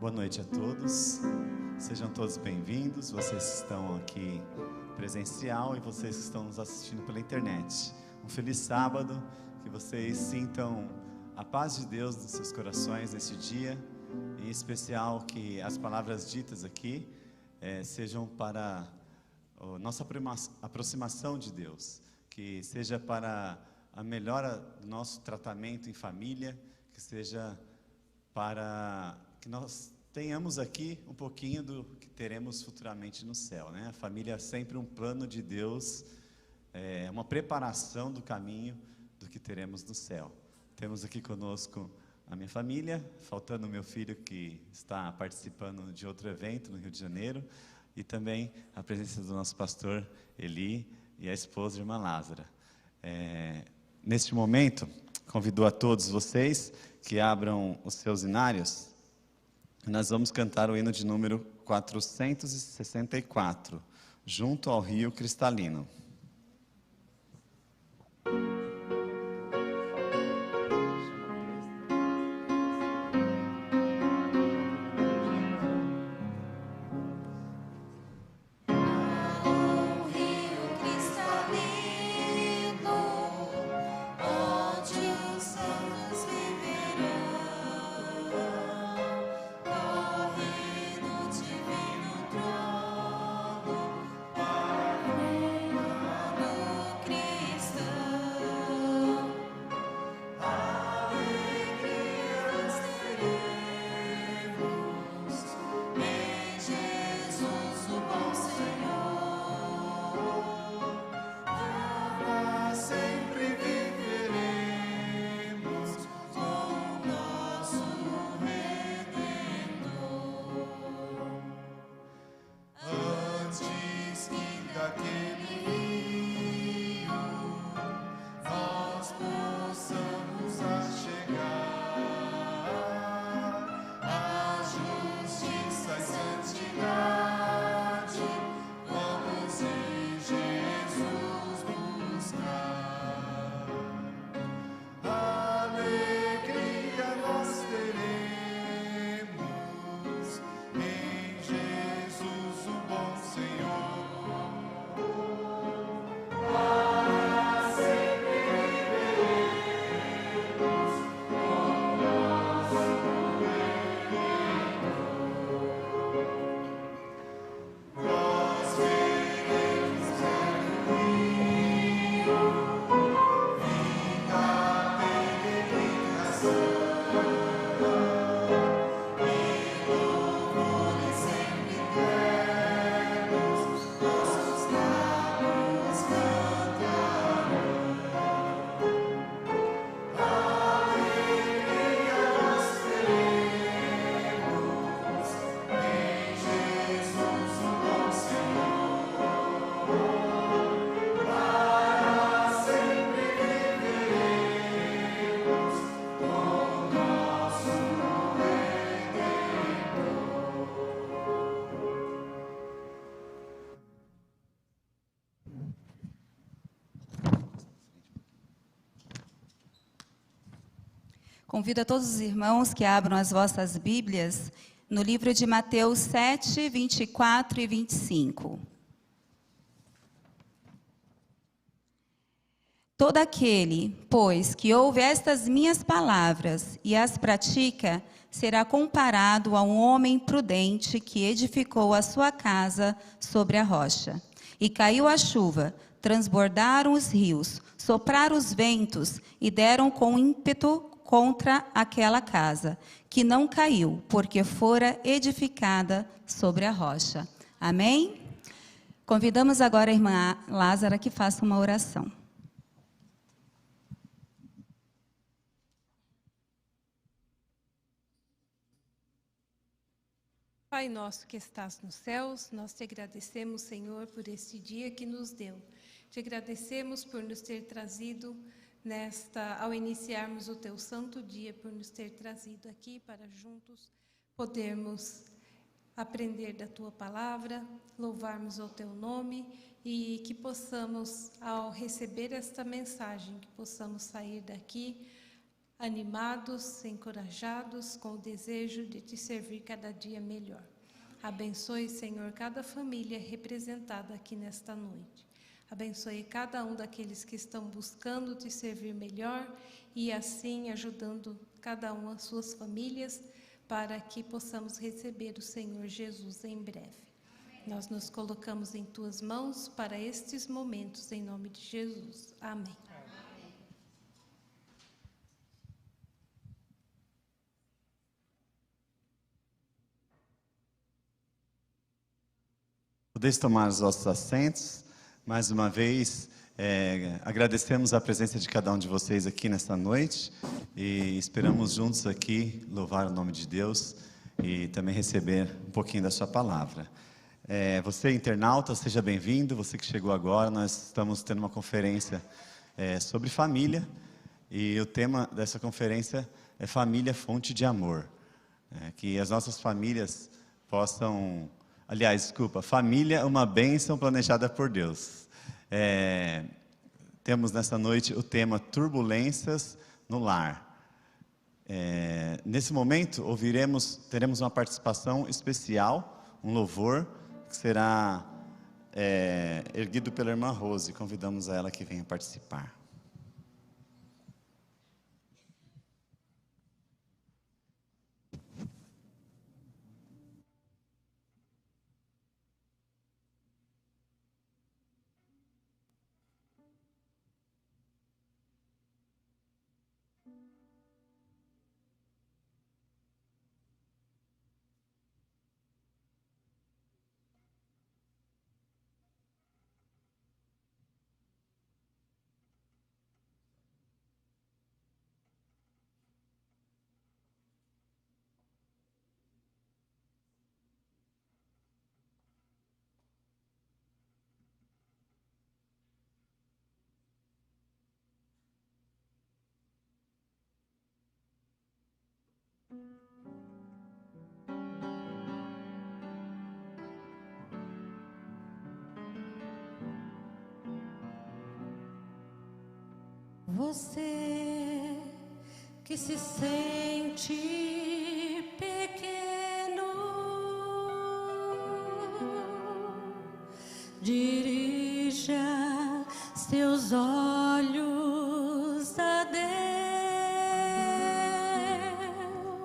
Boa noite a todos, sejam todos bem-vindos, vocês que estão aqui presencial e vocês que estão nos assistindo pela internet. Um feliz sábado, que vocês sintam a paz de Deus nos seus corações nesse dia, em especial que as palavras ditas aqui sejam para a nossa aproximação de Deus, que seja para a melhora do nosso tratamento em família, que seja para que nós tenhamos aqui um pouquinho do que teremos futuramente no céu, né? A família é sempre um plano de Deus, uma preparação do caminho do que teremos no céu. Temos aqui conosco a minha família, faltando o meu filho que está participando de outro evento no Rio de Janeiro, e também a presença do nosso pastor Eli e a esposa, a irmã Lázara. Neste momento, convido a todos vocês que abram os seus inários. Nós vamos cantar o hino de número 464, Junto ao Rio Cristalino. Convido a todos os irmãos que abram as vossas Bíblias no livro de Mateus 7, 24 e 25. Todo aquele, pois, que ouve estas minhas palavras e as pratica, será comparado a um homem prudente que edificou a sua casa sobre a rocha. E caiu a chuva, transbordaram os rios, sopraram os ventos e deram com ímpeto contra aquela casa, que não caiu, porque fora edificada sobre a rocha. Amém? Convidamos agora a irmã Lázara que faça uma oração. Pai nosso que estás nos céus, nós te agradecemos, Senhor, por este dia que nos deu. Te agradecemos por nos ter trazido ao iniciarmos o teu santo dia, por nos ter trazido aqui para juntos podermos aprender da tua palavra, louvarmos o teu nome e que possamos, ao receber esta mensagem, que possamos sair daqui animados, encorajados, com o desejo de te servir cada dia melhor. Abençoe, Senhor, cada família representada aqui nesta noite. Abençoe cada um daqueles que estão buscando te servir melhor e assim ajudando cada um as suas famílias para que possamos receber o Senhor Jesus em breve. Nós nos colocamos em tuas mãos para estes momentos, em nome de Jesus. Amém. Podeis tomar os vossos assentos. Mais uma vez, agradecemos a presença de cada um de vocês aqui nesta noite e esperamos juntos aqui louvar o nome de Deus e também receber um pouquinho da sua palavra. Você, internauta, seja bem-vindo. Você que chegou agora, nós estamos tendo uma conferência sobre família e o tema dessa conferência é Família, Fonte de Amor. Que as nossas famílias possam... família, uma bênção planejada por Deus. Temos nessa noite o tema Turbulências no Lar. Nesse momento, teremos uma participação especial, um louvor, que será erguido pela irmã Rose. Convidamos a ela que venha participar. Você que se sente pequeno, dirija seus olhos a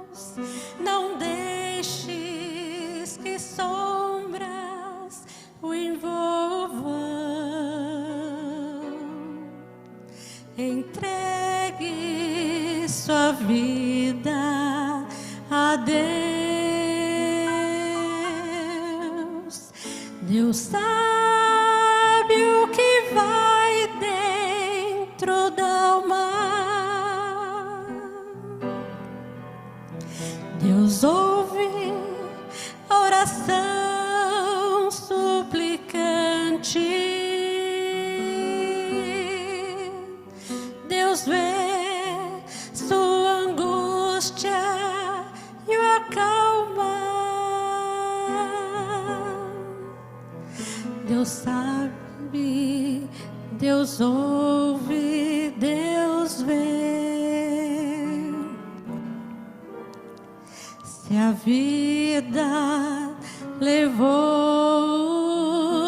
Deus. Não deixes que sombras o envolvam. Entregue sua vida a Deus. Deus sabe o que vai dentro da alma. Deus ouve a oração suplicante. Deus vê sua angústia e o acalma. Deus sabe, Deus ouve, Deus vê. Se a vida levou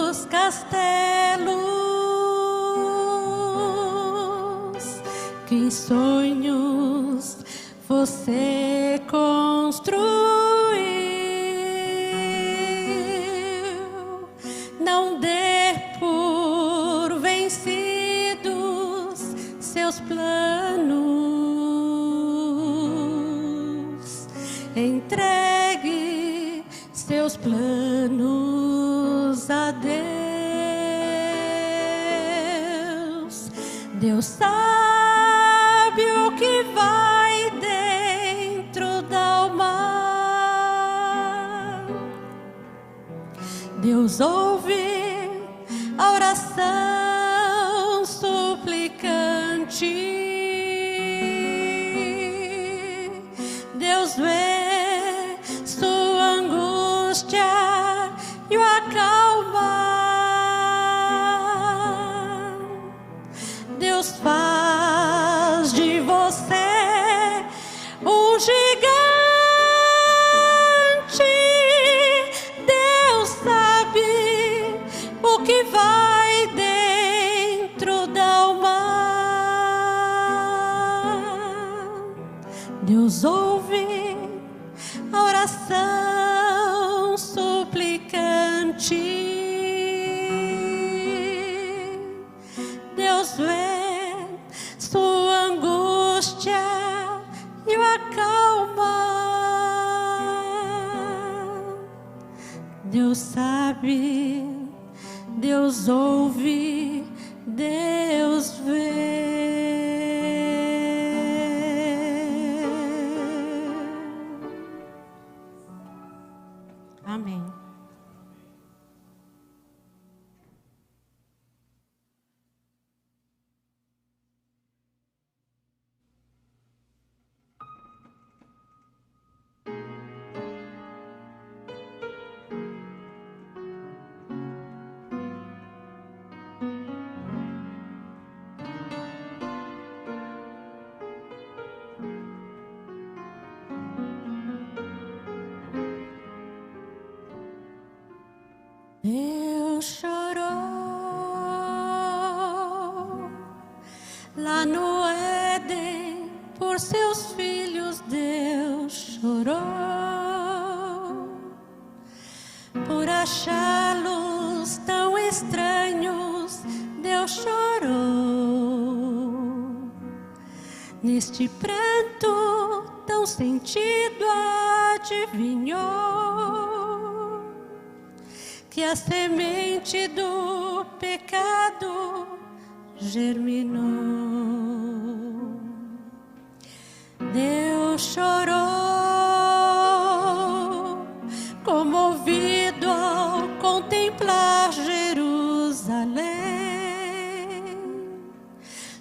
os castelos que em sonhos você construiu, não dê por vencidos seus planos. Entregue seus planos a Deus. Deus sabe o que vai dentro da alma. Deus ouve a oração suplicante. Deus vê sua angústia e o acalma. Deus faz de você Deus vê sua angústia e o acalma. Deus sabe, Deus ouve, Deus vê. Amém. Deus chorou lá no Éden por seus filhos. Deus chorou por achá-los tão estranhos. Deus chorou neste pranto tão sentido. Adivinhou que a semente do pecado germinou. Deus chorou, comovido ao contemplar Jerusalém.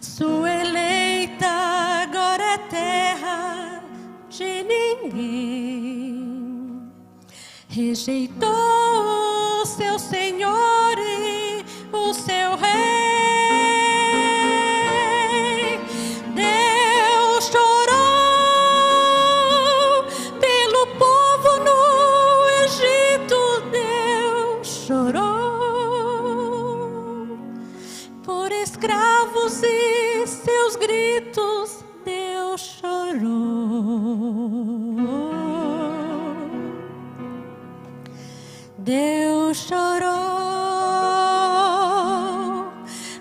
Sua eleita agora é terra de ninguém. Rejeitou seu Senhor e o seu Rei. Deus chorou pelo povo no Egito. Deus chorou por escravos e seus gritos. Deus chorou. Deus chorou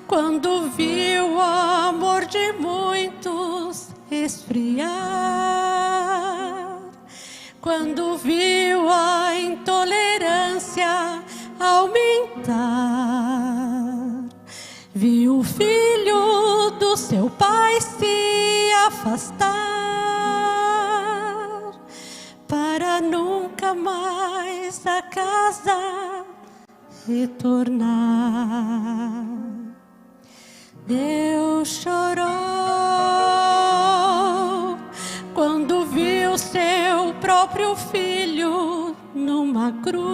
quando viu o amor de muitos esfriar, quando viu a intolerância aumentar, viu o filho do seu pai se afastar para nunca mais a casa retornar. Deus chorou quando viu seu próprio filho numa cruz,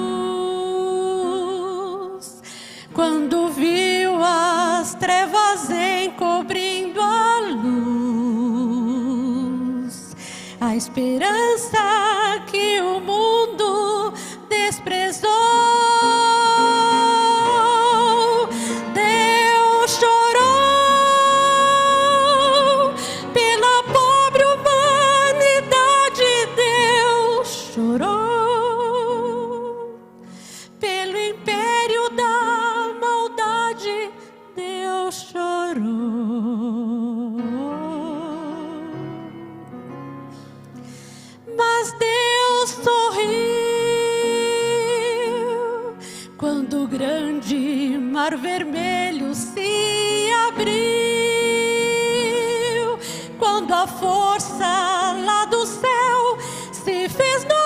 quando viu as trevas encobrindo a luz, a esperança que o mundo desprezou. Deus chorou pela pobre humanidade. Deus chorou pelo império da maldade. Deus chorou. Mas Deus sorriu quando o grande mar vermelho se abriu, quando a força lá do céu se fez notar.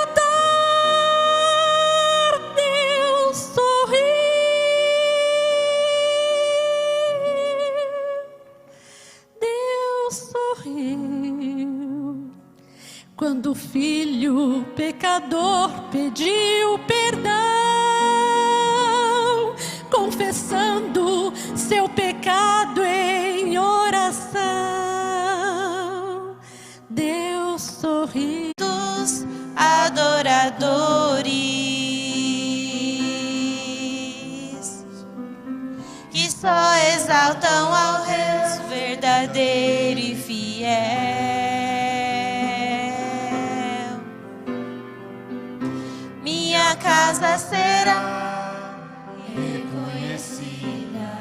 Deus sorriu. Deus sorriu quando o filho pecador pediu perdão, confessando seu pecado em oração. Deus sorriu. Dos adoradores que só exaltam ao Deus verdadeiro e fiel. Minha casa será reconhecida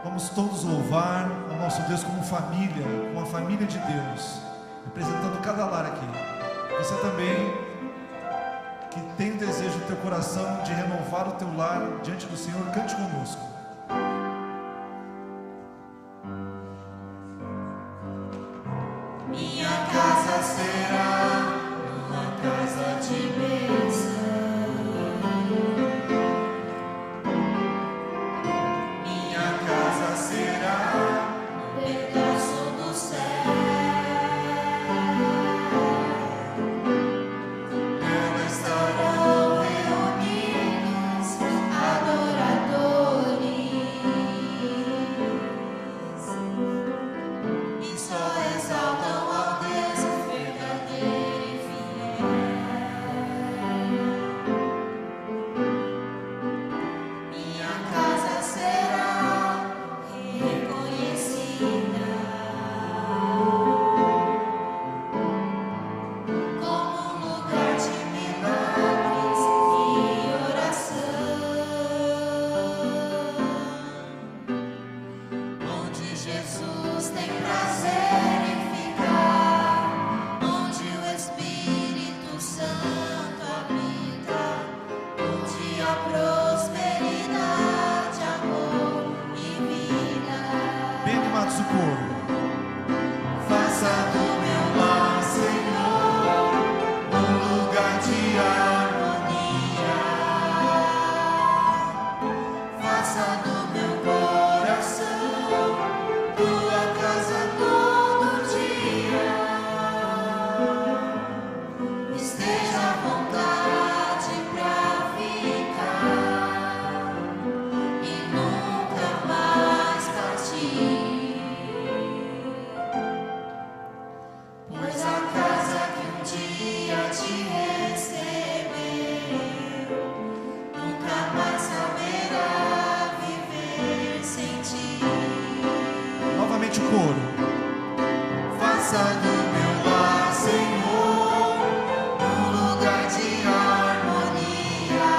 Vamos todos louvar ao nosso Deus como família, como a família de Deus, representando cada lar aqui. Você também, que tem o desejo no teu coração de renovar o teu lar diante do Senhor, cante conosco. Minha casa será uma casa de bênção. Minha casa será um pedaço do céu. Nela estarão reunidos adoradores e só exaltam ao Deus verdadeiro e fiel. Minha casa será reconhecida como um lugar de milagres e oração, onde Jesus tem prazer em ficar, onde o Espírito Santo habita, onde há prosperidade, amor e vida. Bem animados o coro. Faça do meu lar, Senhor, um lugar de harmonia. Faça do meu coração tua casa todo dia. Esteja à vontade pra ficar e nunca mais partir. Pois a casa que um dia te recebeu nunca mais saberá viver sem ti. Novamente o coro. Faça do meu lar, Senhor, um lugar de harmonia.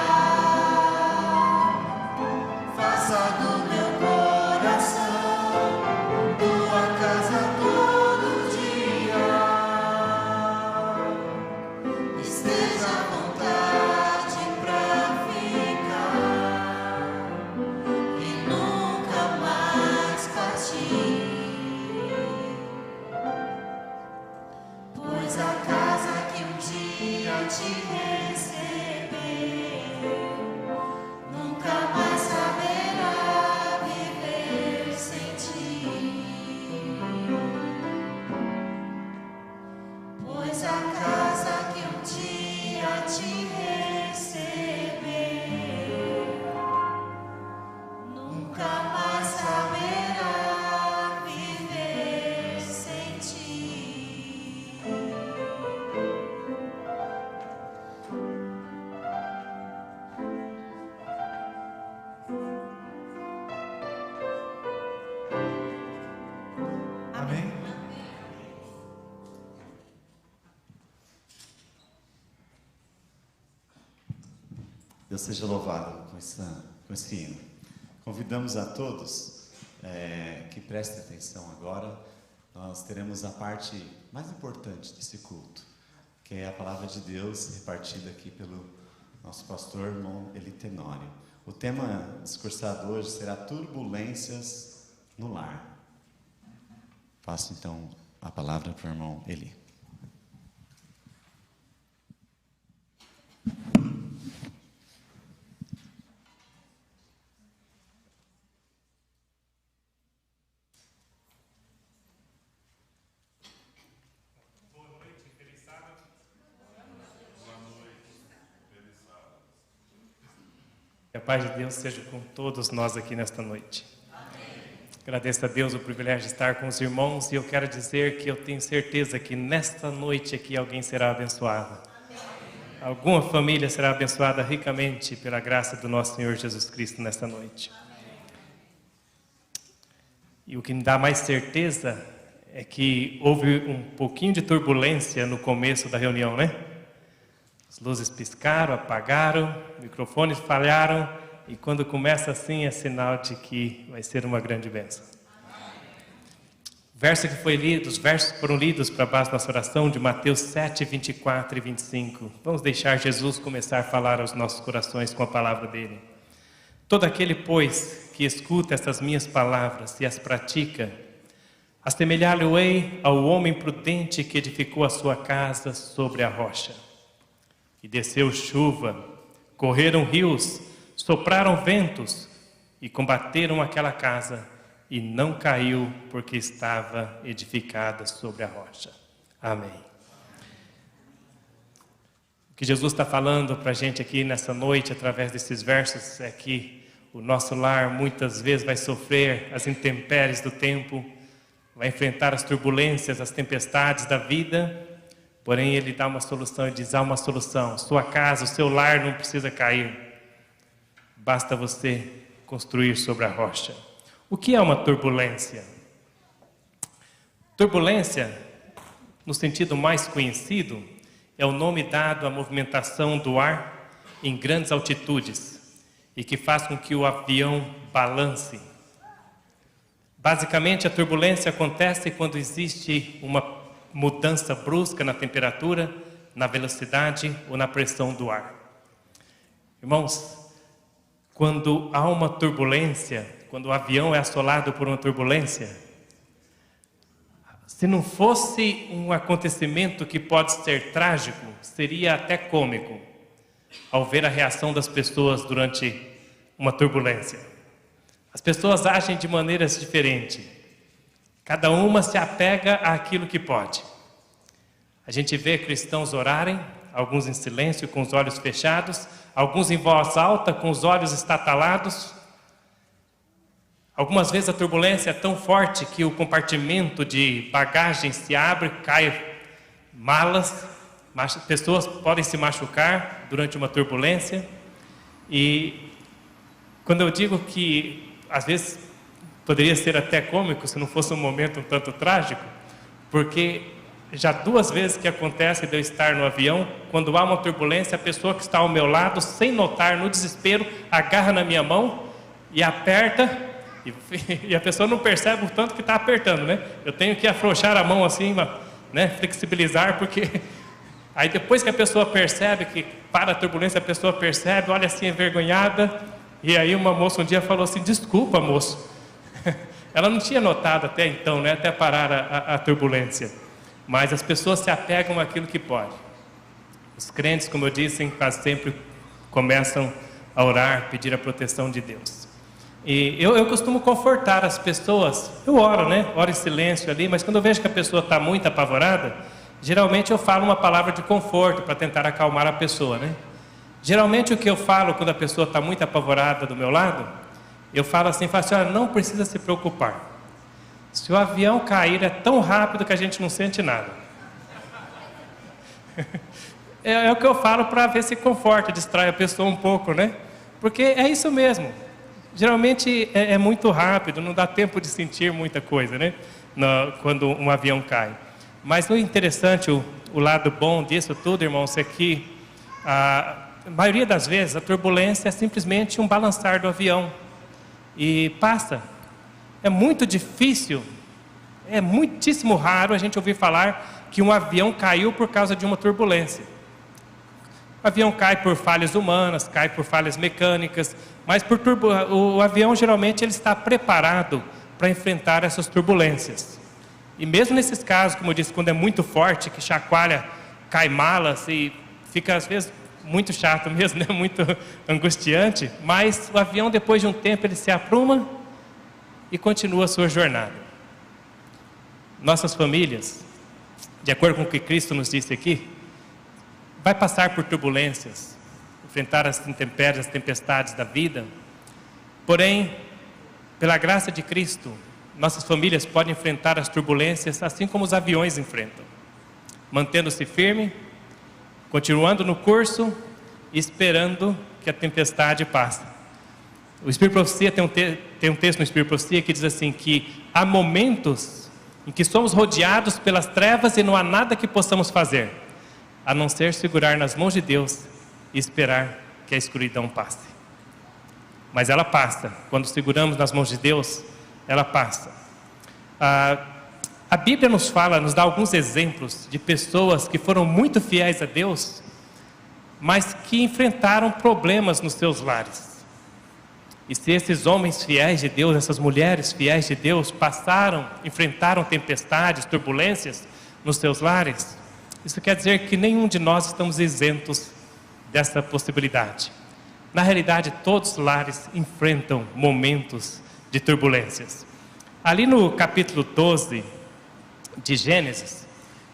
Faça do meu coração tua casa todo dia. Esteja à vontade pra ficar e nunca mais partir. Pois a casa que um dia te recebeu nunca mais saberá viver sem ti. Pois a casa que um dia te recebeu nunca mais saberá viver sem ti. Amém? Deus seja louvado com esse hino. Convidamos a todos que prestem atenção agora. Nós teremos a parte mais importante desse culto, que é a palavra de Deus repartida aqui pelo nosso pastor, irmão Eli Tenório. O tema discursado hoje será turbulências no lar. Passo então a palavra para o irmão Eli. Que a paz de Deus seja com todos nós aqui nesta noite. Agradeço a Deus o privilégio de estar com os irmãos e eu quero dizer que eu tenho certeza que nesta noite aqui alguém será abençoado. Alguma família será abençoada ricamente pela graça do nosso Senhor Jesus Cristo nesta noite. E o que me dá mais certeza é que houve um pouquinho de turbulência no começo da reunião, né? As luzes piscaram, apagaram, microfones falharam e quando começa assim é sinal de que vai ser uma grande bênção. Os versos que foram lidos para a base da nossa oração de Mateus 7, 24 e 25. Vamos deixar Jesus começar a falar aos nossos corações com a palavra dele. Todo aquele, pois, que escuta essas minhas palavras e as pratica, assemelhá-lo-ei ao homem prudente que edificou a sua casa sobre a rocha. E desceu chuva, correram rios, sopraram ventos e combateram aquela casa, e não caiu, porque estava edificada sobre a rocha. Amém. O que Jesus está falando para a gente aqui nessa noite, através desses versos, é que o nosso lar muitas vezes vai sofrer as intempéries do tempo, vai enfrentar as turbulências, as tempestades da vida, porém Ele dá uma solução e diz: há uma solução. Sua casa, o seu lar não precisa cair, basta você construir sobre a rocha. O que é uma turbulência? Turbulência, no sentido mais conhecido, é o nome dado à movimentação do ar em grandes altitudes e que faz com que o avião balance. Basicamente, a turbulência acontece quando existe uma mudança brusca na temperatura, na velocidade ou na pressão do ar. Irmãos, quando há uma turbulência, quando o avião é assolado por uma turbulência, se não fosse um acontecimento que pode ser trágico, seria até cômico ao ver a reação das pessoas durante uma turbulência. As pessoas agem de maneiras diferentes. Cada uma se apega àquilo que pode. A gente vê cristãos orarem, alguns em silêncio, com os olhos fechados, alguns em voz alta, com os olhos estatalados. Algumas vezes a turbulência é tão forte que o compartimento de bagagem se abre, cai malas, pessoas podem se machucar durante uma turbulência. E quando eu digo que às vezes poderia ser até cômico se não fosse um momento um tanto trágico, porque já 2 vezes que acontece de eu estar no avião, quando há uma turbulência, a pessoa que está ao meu lado, sem notar, no desespero, agarra na minha mão e aperta. E a pessoa não percebe o tanto que está apertando, né? Eu tenho que afrouxar a mão assim, né? Flexibilizar, porque aí depois que a pessoa percebe que para a turbulência, a pessoa percebe, olha assim envergonhada, e aí uma moça um dia falou assim: desculpa, moço. Ela não tinha notado até então, né? Até parar a turbulência. Mas as pessoas se apegam àquilo que pode. Os crentes, como eu disse, quase sempre começam a orar, pedir a proteção de Deus. E eu costumo confortar as pessoas. Eu oro, né? Oro em silêncio ali, mas quando eu vejo que a pessoa está muito apavorada, geralmente eu falo uma palavra de conforto para tentar acalmar a pessoa, né? Geralmente o que eu falo quando a pessoa está muito apavorada do meu lado, eu falo assim, olha, não precisa se preocupar. Se o avião cair é tão rápido que a gente não sente nada. É o que eu falo para ver se conforta, distrai a pessoa um pouco, né? Porque é isso mesmo. Geralmente é muito rápido, não dá tempo de sentir muita coisa, né? Quando um avião cai. Mas o interessante, o lado bom disso tudo, irmãos, é que a maioria das vezes a turbulência é simplesmente um balançar do avião. E passa. É muito difícil, é muitíssimo raro a gente ouvir falar que um avião caiu por causa de uma turbulência. O avião cai por falhas humanas, cai por falhas mecânicas, mas o avião geralmente ele está preparado para enfrentar essas turbulências. E mesmo nesses casos, como eu disse, quando é muito forte, que chacoalha, cai malas e fica às vezes muito chato mesmo, né? Muito angustiante, mas o avião depois de um tempo ele se apruma e continua a sua jornada. Nossas famílias, de acordo com o que Cristo nos disse aqui, vai passar por turbulências, enfrentar as intempéries, as tempestades da vida. Porém, pela graça de Cristo, nossas famílias podem enfrentar as turbulências assim como os aviões enfrentam, mantendo-se firme, continuando no curso e esperando que a tempestade passe. O Espírito Profecia tem um texto no Espírito Profecia que diz assim, que há momentos em que somos rodeados pelas trevas e não há nada que possamos fazer, a não ser segurar nas mãos de Deus e esperar que a escuridão passe. mas ela passa. Quando seguramos nas mãos de Deus, ela passa. A Bíblia nos fala, nos dá alguns exemplos de pessoas que foram muito fiéis a Deus, mas que enfrentaram problemas nos seus lares. E se esses homens fiéis de Deus, essas mulheres fiéis de Deus enfrentaram tempestades, turbulências nos seus lares, isso quer dizer que nenhum de nós estamos isentos dessa possibilidade. Na realidade, todos os lares enfrentam momentos de turbulências. Ali no capítulo 12 de Gênesis,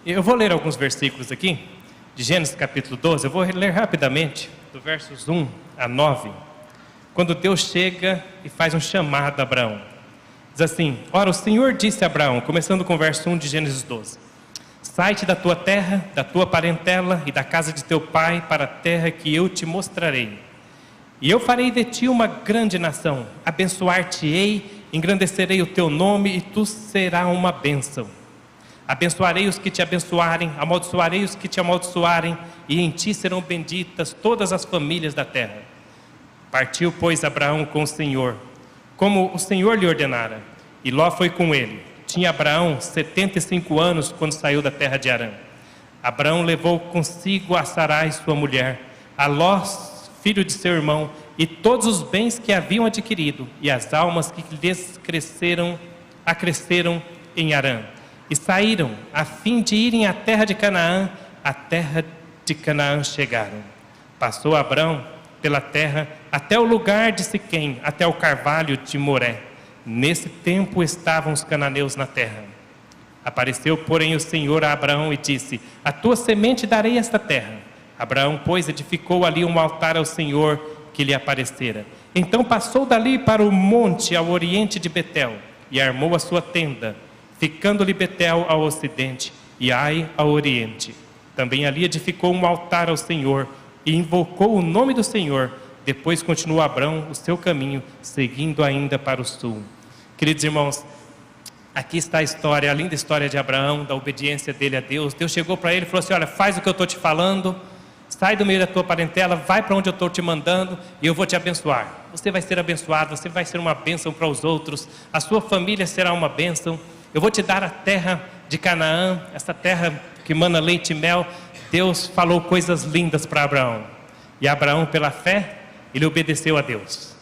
eu vou ler alguns versículos aqui, de Gênesis capítulo 12, eu vou ler rapidamente, do versos 1 a 9, quando Deus chega e faz um chamado a Abraão. Diz assim: ora, o Senhor disse a Abraão, começando com o verso 1 de Gênesis 12: sai-te da tua terra, da tua parentela e da casa de teu pai para a terra que eu te mostrarei. E eu farei de ti uma grande nação, abençoar-te-ei, engrandecerei o teu nome e tu serás uma bênção. Abençoarei os que te abençoarem, amaldiçoarei os que te amaldiçoarem, e em ti serão benditas todas as famílias da terra. Partiu, pois, Abraão com o Senhor, como o Senhor lhe ordenara, e Ló foi com ele. Tinha Abraão 75 anos quando saiu da terra de Harã. Abraão levou consigo a Sarai, sua mulher, a Ló, filho de seu irmão, e todos os bens que haviam adquirido, e as almas que lhes acresceram em Harã. E saíram, a fim de irem à terra de Canaã. A terra de Canaã chegaram. Passou Abraão pela terra até o lugar de Siquém, até o carvalho de Moré. Nesse tempo estavam os cananeus na terra. Apareceu, porém, o Senhor a Abraão e disse: a tua semente darei esta terra. Abraão, pois, edificou ali um altar ao Senhor que lhe aparecera. Então passou dali para o monte ao oriente de Betel e armou a sua tenda, ficando-lhe Betel ao ocidente e Ai ao oriente. Também ali edificou um altar ao Senhor e invocou o nome do Senhor. Depois continuou Abraão o seu caminho, seguindo ainda para o sul. Queridos irmãos, aqui está a história, a linda história de Abraão, da obediência dele a Deus. Deus chegou para ele e falou assim: olha, faz o que eu estou te falando, sai do meio da tua parentela, vai para onde eu estou te mandando e eu vou te abençoar. Você vai ser abençoado, você vai ser uma bênção para os outros, a sua família será uma bênção. Eu vou te dar a terra de Canaã, essa terra que mana leite e mel. Deus falou coisas lindas para Abraão. E Abraão, pela fé, ele obedeceu a Deus.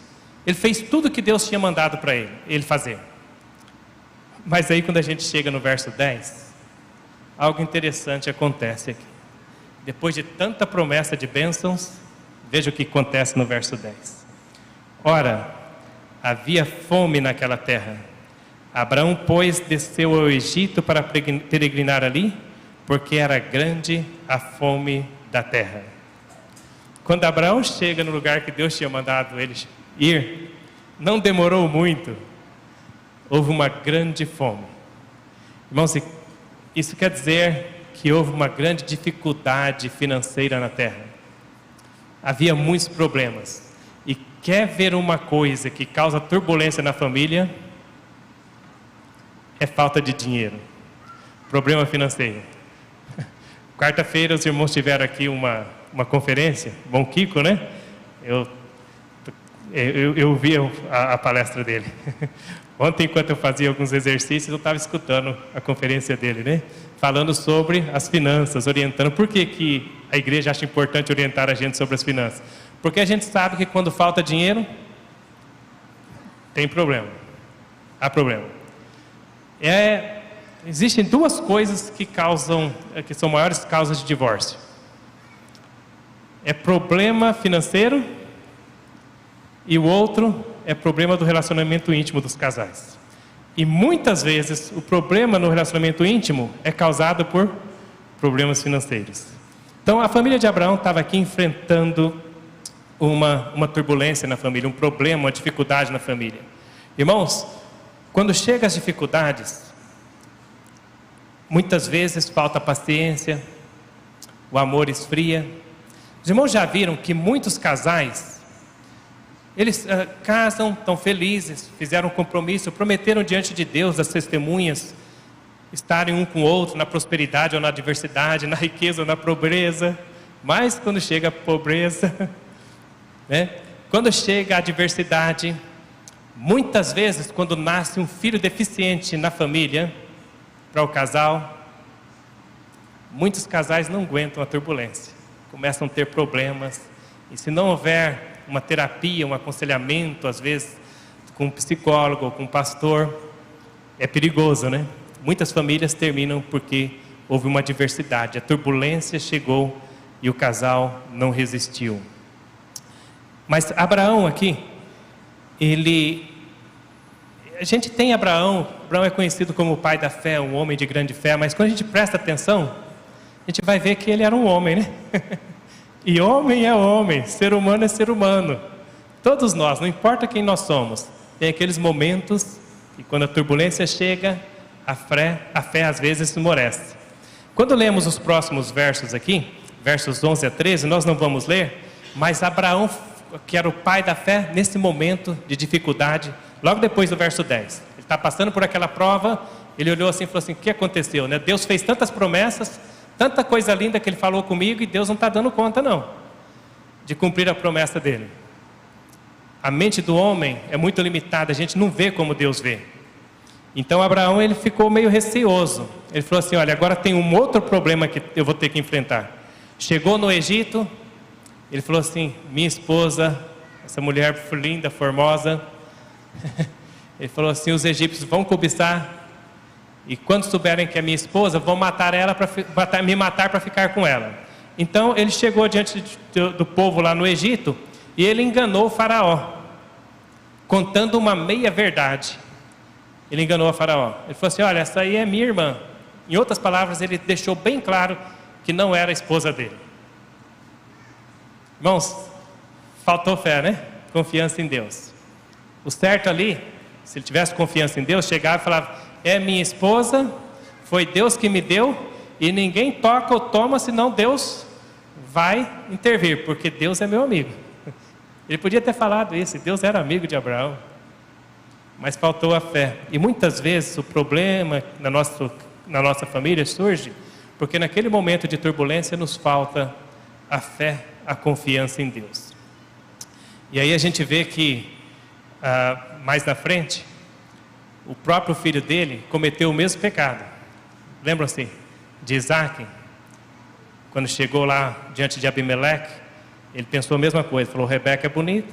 Ele fez tudo o que Deus tinha mandado para ele fazer. Mas aí quando a gente chega no verso 10, algo interessante acontece aqui. Depois de tanta promessa de bênçãos, veja o que acontece no verso 10. Ora, havia fome naquela terra. Abraão, pois, desceu ao Egito para peregrinar ali, porque era grande a fome da terra. Quando Abraão chega no lugar que Deus tinha mandado ele ir, não demorou muito, houve uma grande fome. Irmãos, isso quer dizer que houve uma grande dificuldade financeira na terra. Havia muitos problemas. E quer ver uma coisa que causa turbulência na família? É falta de dinheiro. Problema financeiro. Quarta-feira os irmãos tiveram aqui uma conferência, bom Kiko, né? Eu vi a palestra dele. Ontem, enquanto eu fazia alguns exercícios, eu estava escutando a conferência dele, né? Falando sobre as finanças, orientando. Por que a igreja acha importante orientar a gente sobre as finanças? Porque a gente sabe que quando falta dinheiro, tem problema. Há problema. Existem duas coisas que são maiores causas de divórcio. É problema financeiro e o outro é problema do relacionamento íntimo dos casais. E muitas vezes o problema no relacionamento íntimo é causado por problemas financeiros. Então a família de Abraão estava aqui enfrentando uma turbulência na família, um problema, uma dificuldade na família. Irmãos, quando chegam as dificuldades, muitas vezes falta paciência, o amor esfria. Os irmãos já viram que muitos casais, eles casam, estão felizes, fizeram um compromisso, prometeram diante de Deus, as testemunhas, estarem um com o outro na prosperidade ou na adversidade, na riqueza ou na pobreza. Mas quando chega a pobreza, né, quando chega a adversidade, muitas vezes quando nasce um filho deficiente na família, para o casal, muitos casais não aguentam a turbulência, começam a ter problemas, e se não houver uma terapia, um aconselhamento, às vezes com um psicólogo ou com um pastor, é perigoso, né? Muitas famílias terminam porque houve uma adversidade, a turbulência chegou e o casal não resistiu. Mas Abraão aqui, a gente tem Abraão é conhecido como o pai da fé, um homem de grande fé, mas quando a gente presta atenção, a gente vai ver que ele era um homem, né? E homem é homem, ser humano é ser humano. Todos nós, não importa quem nós somos, tem aqueles momentos que quando a turbulência chega, a fé às vezes esmorece. Quando lemos os próximos versos aqui, versos 11 a 13, nós não vamos ler, mas Abraão, que era o pai da fé, nesse momento de dificuldade, logo depois do verso 10, ele está passando por aquela prova, ele olhou assim e falou assim, o que aconteceu, né? Deus fez tantas promessas, tanta coisa linda que ele falou comigo, e Deus não está dando conta não, de cumprir a promessa dele. A mente do homem é muito limitada, a gente não vê como Deus vê. Então Abraão, ele ficou meio receoso, ele falou assim, olha, agora tem um outro problema que eu vou ter que enfrentar. Chegou no Egito, ele falou assim, minha esposa, essa mulher linda, formosa, ele falou assim, os egípcios vão cobiçar, e quando souberem que é minha esposa, vão matar ela me matar para ficar com ela. Então ele chegou diante do povo lá no Egito, e ele enganou o faraó, contando uma meia verdade. Ele enganou a faraó, ele falou assim, olha, essa aí é minha irmã. Em outras palavras, ele deixou bem claro que não era a esposa dele. Irmãos, faltou fé, né? Confiança em Deus. O certo ali, se ele tivesse confiança em Deus, chegava e falava, é minha esposa, foi Deus que me deu, e ninguém toca ou toma, senão Deus vai intervir, porque Deus é meu amigo. Ele podia ter falado isso, Deus era amigo de Abraão, mas faltou a fé. E muitas vezes o problema na nossa família surge porque naquele momento de turbulência nos falta a fé, a confiança em Deus. E aí a gente vê que mais na frente, o próprio filho dele cometeu o mesmo pecado. Lembram-se de Isaac? Quando chegou lá diante de Abimeleque, ele pensou a mesma coisa, falou, Rebeca é bonita,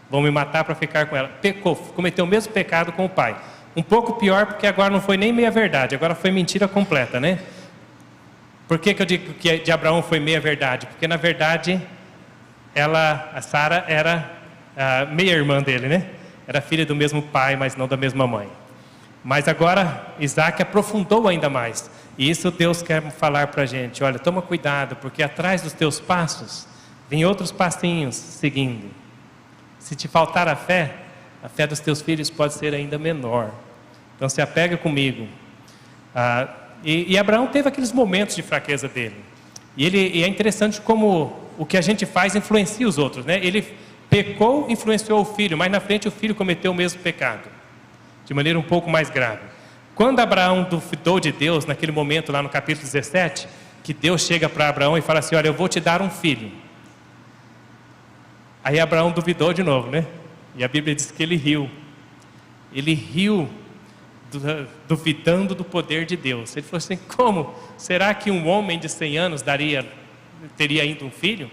vão me matar para ficar com ela. Pecou, cometeu o mesmo pecado com o pai. Um pouco pior, porque agora não foi nem meia verdade, agora foi mentira completa, né? Por que eu digo que de Abraão foi meia verdade? Porque na verdade, a Sara era a meia-irmã dele, né? Era filha do mesmo pai, mas não da mesma mãe. Mas agora, Isaac aprofundou ainda mais. E isso Deus quer falar para a gente. Olha, toma cuidado, porque atrás dos teus passos, vem outros passinhos seguindo. Se te faltar a fé dos teus filhos pode ser ainda menor. Então se apega comigo. E Abraão teve aqueles momentos de fraqueza dele. E é interessante como o que a gente faz influencia os outros, né? Ele pecou, influenciou o filho, mas na frente o filho cometeu o mesmo pecado, de maneira um pouco mais grave. Quando Abraão duvidou de Deus, naquele momento lá no capítulo 17, que Deus chega para Abraão e fala assim, olha, eu vou te dar um filho. Aí Abraão duvidou de novo, né? E a Bíblia diz que ele riu. Ele riu, duvidando do poder de Deus. Ele falou assim, como? Será que um homem de 100 anos teria ainda um filho?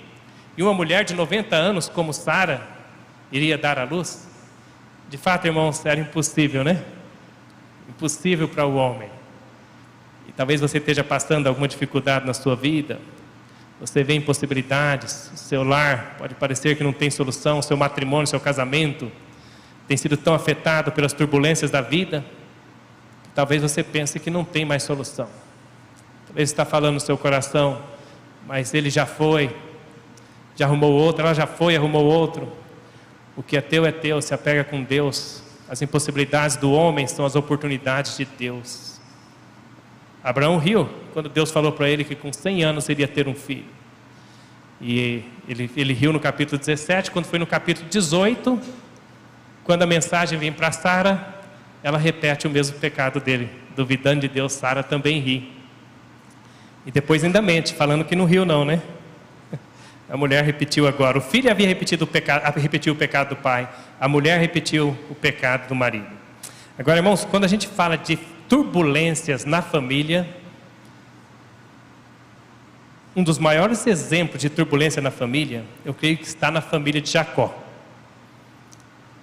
E uma mulher de 90 anos, como Sara, iria dar à luz? De fato, irmãos, era impossível, né? Impossível para o homem. E talvez você esteja passando alguma dificuldade na sua vida. Você vê impossibilidades, o seu lar pode parecer que não tem solução, o seu matrimônio, o seu casamento tem sido tão afetado pelas turbulências da vida, que talvez você pense que não tem mais solução. Talvez está falando no seu coração, mas ele já foi, já arrumou outro, ela já foi, arrumou outro. O que é teu, se apega com Deus. As impossibilidades do homem são as oportunidades de Deus. Abraão riu quando Deus falou para ele que com 100 anos iria ter um filho. E ele riu no capítulo 17, quando foi no capítulo 18, quando a mensagem vem para Sara, ela repete o mesmo pecado dele, duvidando de Deus, Sara também ri. E depois ainda mente, falando que não riu não, né? A mulher repetiu agora. O filho havia repetiu o pecado do pai. A mulher repetiu o pecado do marido. Agora, irmãos, quando a gente fala de turbulências na família, um dos maiores exemplos de turbulência na família, eu creio que está na família de Jacó.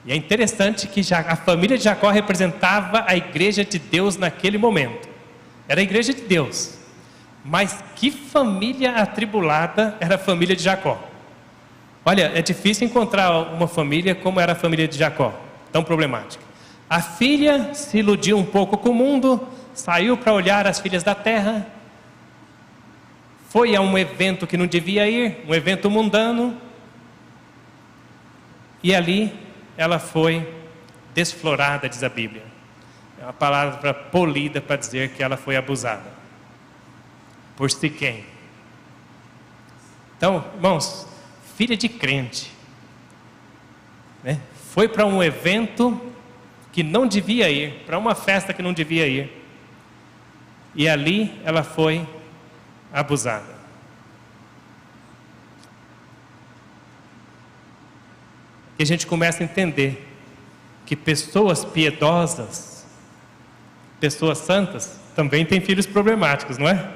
E é interessante que a família de Jacó representava a igreja de Deus naquele momento. Era a igreja de Deus. Mas que família atribulada era a família de Jacó. Olha, é difícil encontrar uma família como era a família de Jacó, tão problemática. A filha se iludiu um pouco com o mundo, saiu para olhar as filhas da terra, foi a um evento que não devia ir, um evento mundano, e ali ela foi desflorada, diz a Bíblia. É uma palavra polida para dizer que ela foi abusada por Siquém. Então, irmãos, filha de crente, né? Foi para um evento que não devia ir, para uma festa que não devia ir, e ali ela foi abusada. E a gente começa a entender que pessoas piedosas, pessoas santas, também têm filhos problemáticos, não é?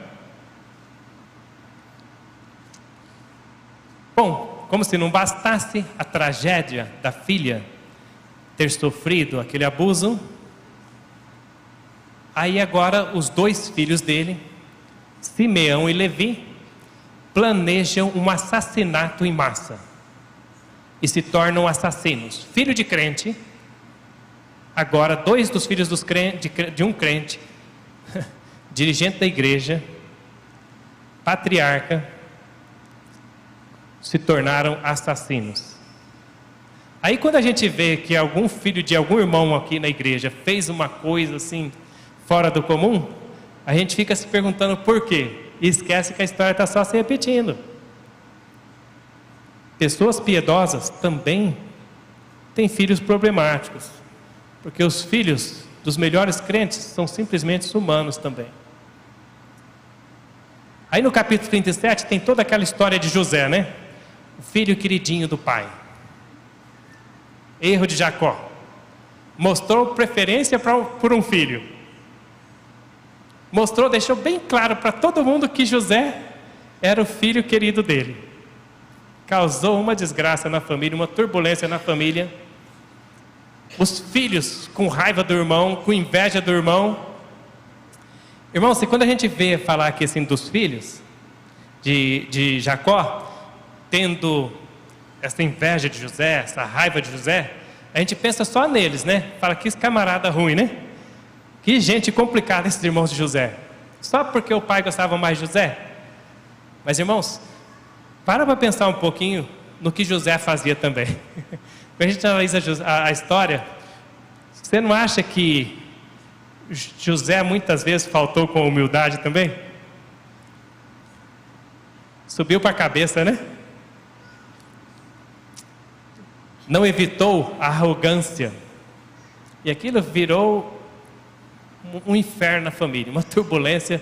Bom, como se não bastasse a tragédia da filha ter sofrido aquele abuso, aí agora os dois filhos dele, Simeão e Levi, planejam um assassinato em massa e se tornam assassinos. Filho de crente, agora dois dos filhos de um crente, dirigente da igreja, patriarca, se tornaram assassinos. Aí quando a gente vê que algum filho de algum irmão aqui na igreja fez uma coisa assim, fora do comum, a gente fica se perguntando por quê, e esquece que a história está só se repetindo. Pessoas piedosas também têm filhos problemáticos, porque os filhos dos melhores crentes são simplesmente humanos também. Aí no capítulo 37 tem toda aquela história de José, né? O filho queridinho do pai. Erro de Jacó. Mostrou preferência por um filho. Deixou bem claro para todo mundo que José era o filho querido dele. Causou uma desgraça na família, uma turbulência na família. Os filhos com raiva do irmão, com inveja do irmão. Irmãos, quando a gente vê falar aqui assim dos filhos de Jacó, tendo essa inveja de José, essa raiva de José, a gente pensa só neles, né? Fala que esse camarada ruim, né? Que gente complicada esses irmãos de José. Só porque o pai gostava mais de José? Mas irmãos, para pensar um pouquinho no que José fazia também. Quando a gente analisa a história, você não acha que José muitas vezes faltou com humildade também? Subiu para a cabeça, né? Não evitou a arrogância. E aquilo virou um inferno na família, uma turbulência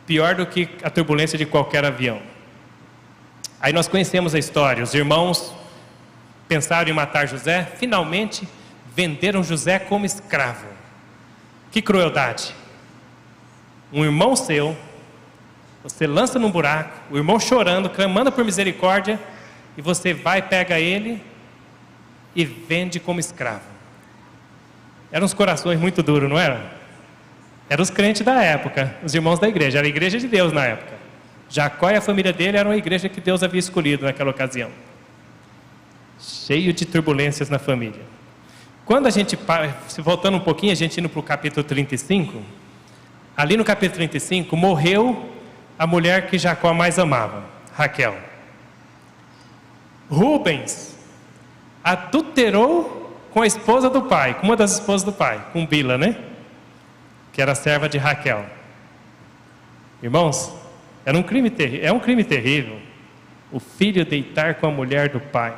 pior do que a turbulência de qualquer avião. Aí nós conhecemos a história. Os irmãos pensaram em matar José, finalmente venderam José como escravo. Que crueldade! Um irmão seu, você lança num buraco, o irmão chorando, clamando por misericórdia, e você vai, pega ele e vende como escravo. Eram uns corações muito duros, não eram? Eram os crentes da época, os irmãos da igreja, era a igreja de Deus na época. Jacó e a família dele eram a igreja que Deus havia escolhido naquela ocasião. Cheio de turbulências na família. Quando a gente, voltando um pouquinho, a gente indo para o capítulo 35, ali no capítulo 35, morreu a mulher que Jacó mais amava, Raquel. Rubens adulterou com a esposa do pai, com uma das esposas do pai, com Bila, né? Que era serva de Raquel. Irmãos, é um crime terrível o filho deitar com a mulher do pai,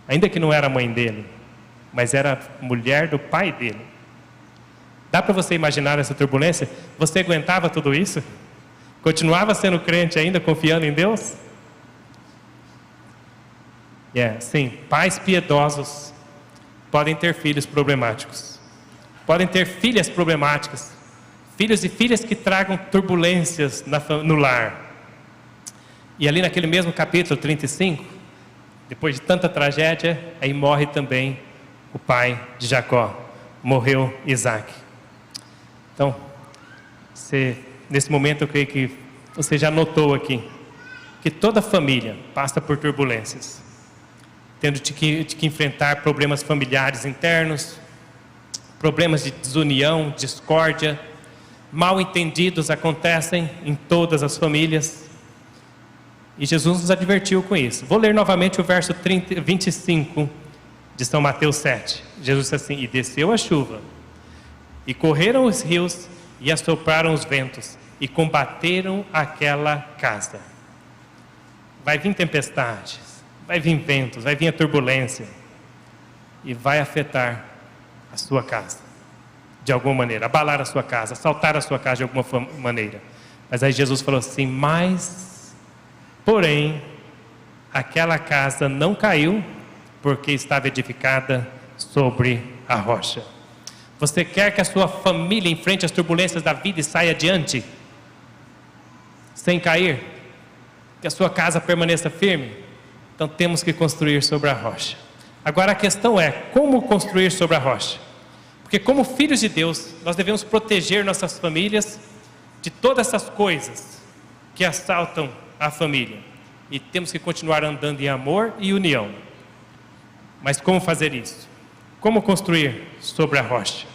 ainda que não era a mãe dele, mas era a mulher do pai dele. Dá para você imaginar essa turbulência? Você aguentava tudo isso? Continuava sendo crente ainda, confiando em Deus? que é, sim, pais piedosos podem ter filhos problemáticos, podem ter filhas problemáticas, filhos e filhas que tragam turbulências no lar. E ali naquele mesmo capítulo 35, depois de tanta tragédia, aí morre também o pai de Jacó, morreu Isaac. Então, nesse momento eu creio que você já notou aqui, que toda família passa por turbulências, tendo de que enfrentar problemas familiares internos, problemas de desunião, discórdia, mal entendidos acontecem em todas as famílias. E Jesus nos advertiu com isso. Vou ler novamente o verso 25 de São Mateus 7. Jesus disse assim: e desceu a chuva, e correram os rios, e assopraram os ventos, e combateram aquela casa. Vai vir tempestades, vai vir ventos, vai vir a turbulência, e vai afetar a sua casa, de alguma maneira, abalar a sua casa, assaltar a sua casa de alguma maneira. Mas aí Jesus falou assim: porém, aquela casa não caiu, porque estava edificada sobre a rocha. Você quer que a sua família enfrente as turbulências da vida e saia adiante, sem cair? Que a sua casa permaneça firme? Então temos que construir sobre a rocha. Agora a questão é, como construir sobre a rocha? Porque como filhos de Deus, nós devemos proteger nossas famílias de todas essas coisas que assaltam a família. E temos que continuar andando em amor e união. Mas como fazer isso? Como construir sobre a rocha?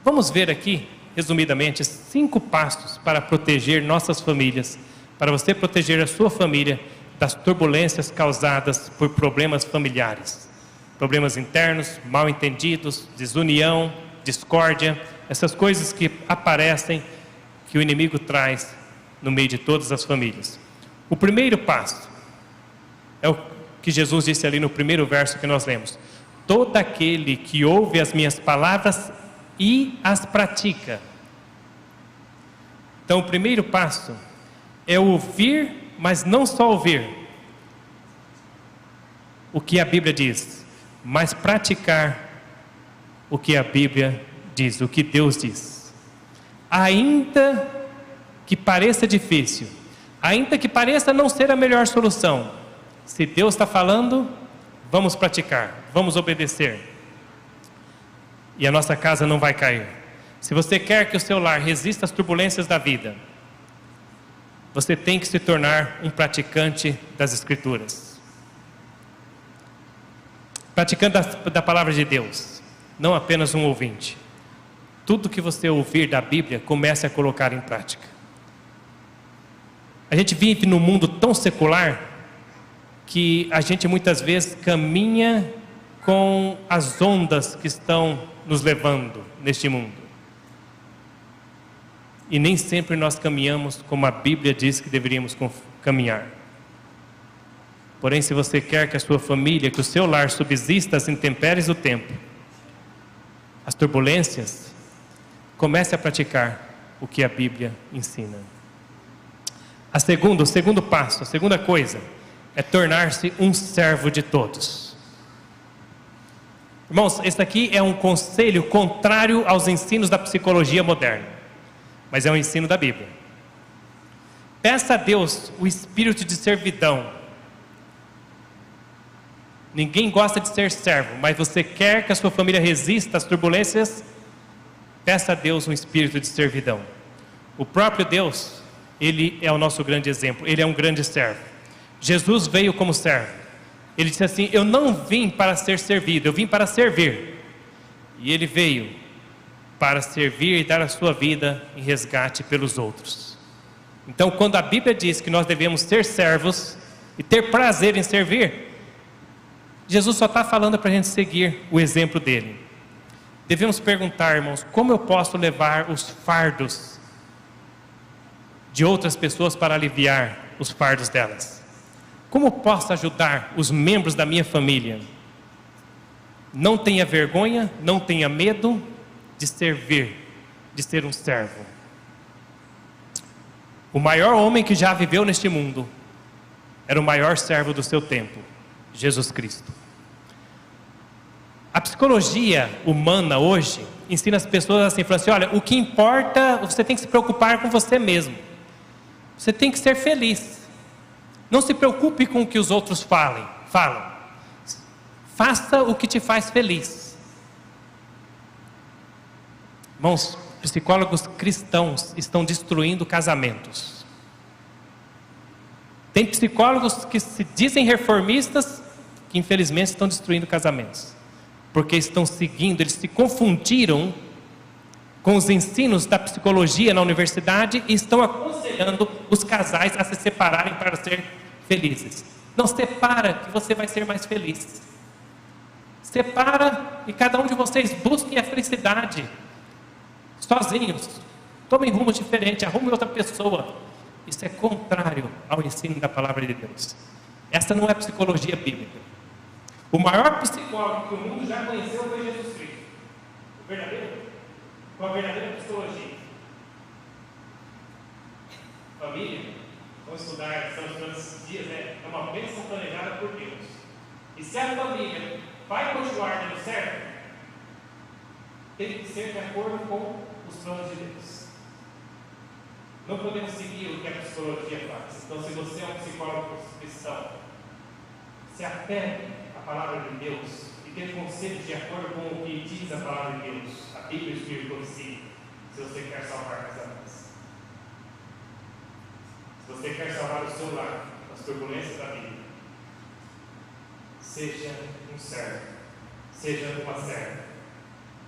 Vamos ver aqui, resumidamente, 5 passos para proteger nossas famílias, para você proteger a sua família das turbulências causadas por problemas familiares. Problemas internos, mal entendidos, desunião, discórdia, essas coisas que aparecem, que o inimigo traz no meio de todas as famílias. O primeiro passo é o que Jesus disse ali no primeiro verso que nós lemos: todo aquele que ouve as minhas palavras e as pratica. Então o primeiro passo é ouvir, mas não só ouvir o que a Bíblia diz, mas praticar o que a Bíblia diz, o que Deus diz. Ainda que pareça difícil, ainda que pareça não ser a melhor solução, se Deus está falando, vamos praticar, vamos obedecer, e a nossa casa não vai cair. Se você quer que o seu lar resista às turbulências da vida, você tem que se tornar um praticante das Escrituras, praticante da palavra de Deus, não apenas um ouvinte. Tudo que você ouvir da Bíblia, comece a colocar em prática. A gente vive num mundo tão secular que a gente muitas vezes caminha com as ondas que estão nos levando neste mundo. E nem sempre nós caminhamos como a Bíblia diz que deveríamos caminhar. Porém, se você quer que a sua família, que o seu lar subsista às intempéries do tempo, as turbulências, comece a praticar o que a Bíblia ensina. O segundo passo, a segunda coisa, é tornar-se um servo de todos. Irmãos, esse aqui é um conselho contrário aos ensinos da psicologia moderna, mas é um ensino da Bíblia. Peça a Deus o espírito de servidão. Ninguém gosta de ser servo, mas você quer que a sua família resista às turbulências? Peça a Deus um espírito de servidão. O próprio Deus, Ele é o nosso grande exemplo, Ele é um grande servo. Jesus veio como servo. Ele disse assim: eu não vim para ser servido, eu vim para servir. E Ele veio para servir e dar a sua vida em resgate pelos outros. Então, quando a Bíblia diz que nós devemos ser servos e ter prazer em servir, Jesus só está falando para a gente seguir o exemplo dele. Devemos perguntar, irmãos, como eu posso levar os fardos de outras pessoas para aliviar os fardos delas? Como posso ajudar os membros da minha família? Não tenha vergonha, não tenha medo de servir, de ser um servo. O maior homem que já viveu neste mundo era o maior servo do seu tempo, Jesus Cristo. A psicologia humana hoje ensina as pessoas assim, falando assim, olha, o que importa, você tem que se preocupar com você mesmo. Você tem que ser feliz. Não se preocupe com o que os outros falam. Faça o que te faz feliz. Irmãos, psicólogos cristãos estão destruindo casamentos. Tem psicólogos que se dizem reformistas, que infelizmente estão destruindo casamentos. Porque estão seguindo, eles se confundiram com os ensinos da psicologia na universidade e estão aconselhando os casais a se separarem para ser felizes. Não, separa que você vai ser mais feliz. Separa e cada um de vocês busque a felicidade sozinhos. Tomem rumos diferentes, arrume outra pessoa. Isso é contrário ao ensino da palavra de Deus. Essa não é psicologia bíblica. O maior psicólogo que o mundo já conheceu foi Jesus Cristo. O verdadeiro? Com a verdadeira psicologia. Família, vamos estudar, estamos estudando esses dias, é uma bênção planejada por Deus. E se a família vai continuar dando certo, tem que ser de acordo com os planos de Deus. Não podemos seguir o que a psicologia faz. Então, se você é um psicólogo cristão, se apegue à palavra de Deus e tenha conselhos de acordo com o que diz a palavra de Deus, a Bíblia e o Espírito profecia, se você quer salvar casamentos. Se você quer salvar o seu lar das turbulências da vida, seja um servo, seja uma serva.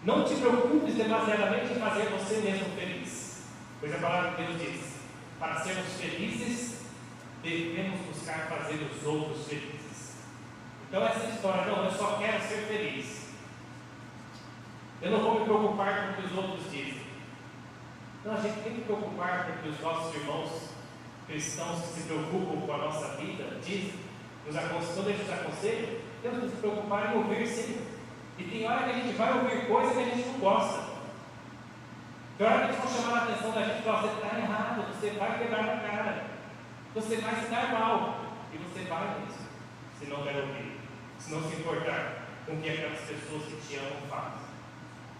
Não te preocupes demasiadamente em fazer você mesmo feliz, pois a palavra de Deus diz: para sermos felizes, devemos buscar fazer os outros felizes. Então essa história, não, eu só quero ser feliz, eu não vou me preocupar com o que os outros dizem. Não, a gente tem que preocupar com o que os nossos irmãos cristãos que se preocupam com a nossa vida dizem, quando eles nos aconselham, temos que se preocupar em ouvir sim. E tem hora que a gente vai ouvir coisa que a gente não gosta. Tem hora que eles vão chamar a atenção da gente e falar: você está errado, você vai quebrar na cara, você vai se dar mal, e você vai mesmo, se não der ouvir, se não se importar com o que aquelas pessoas que te amam fazem,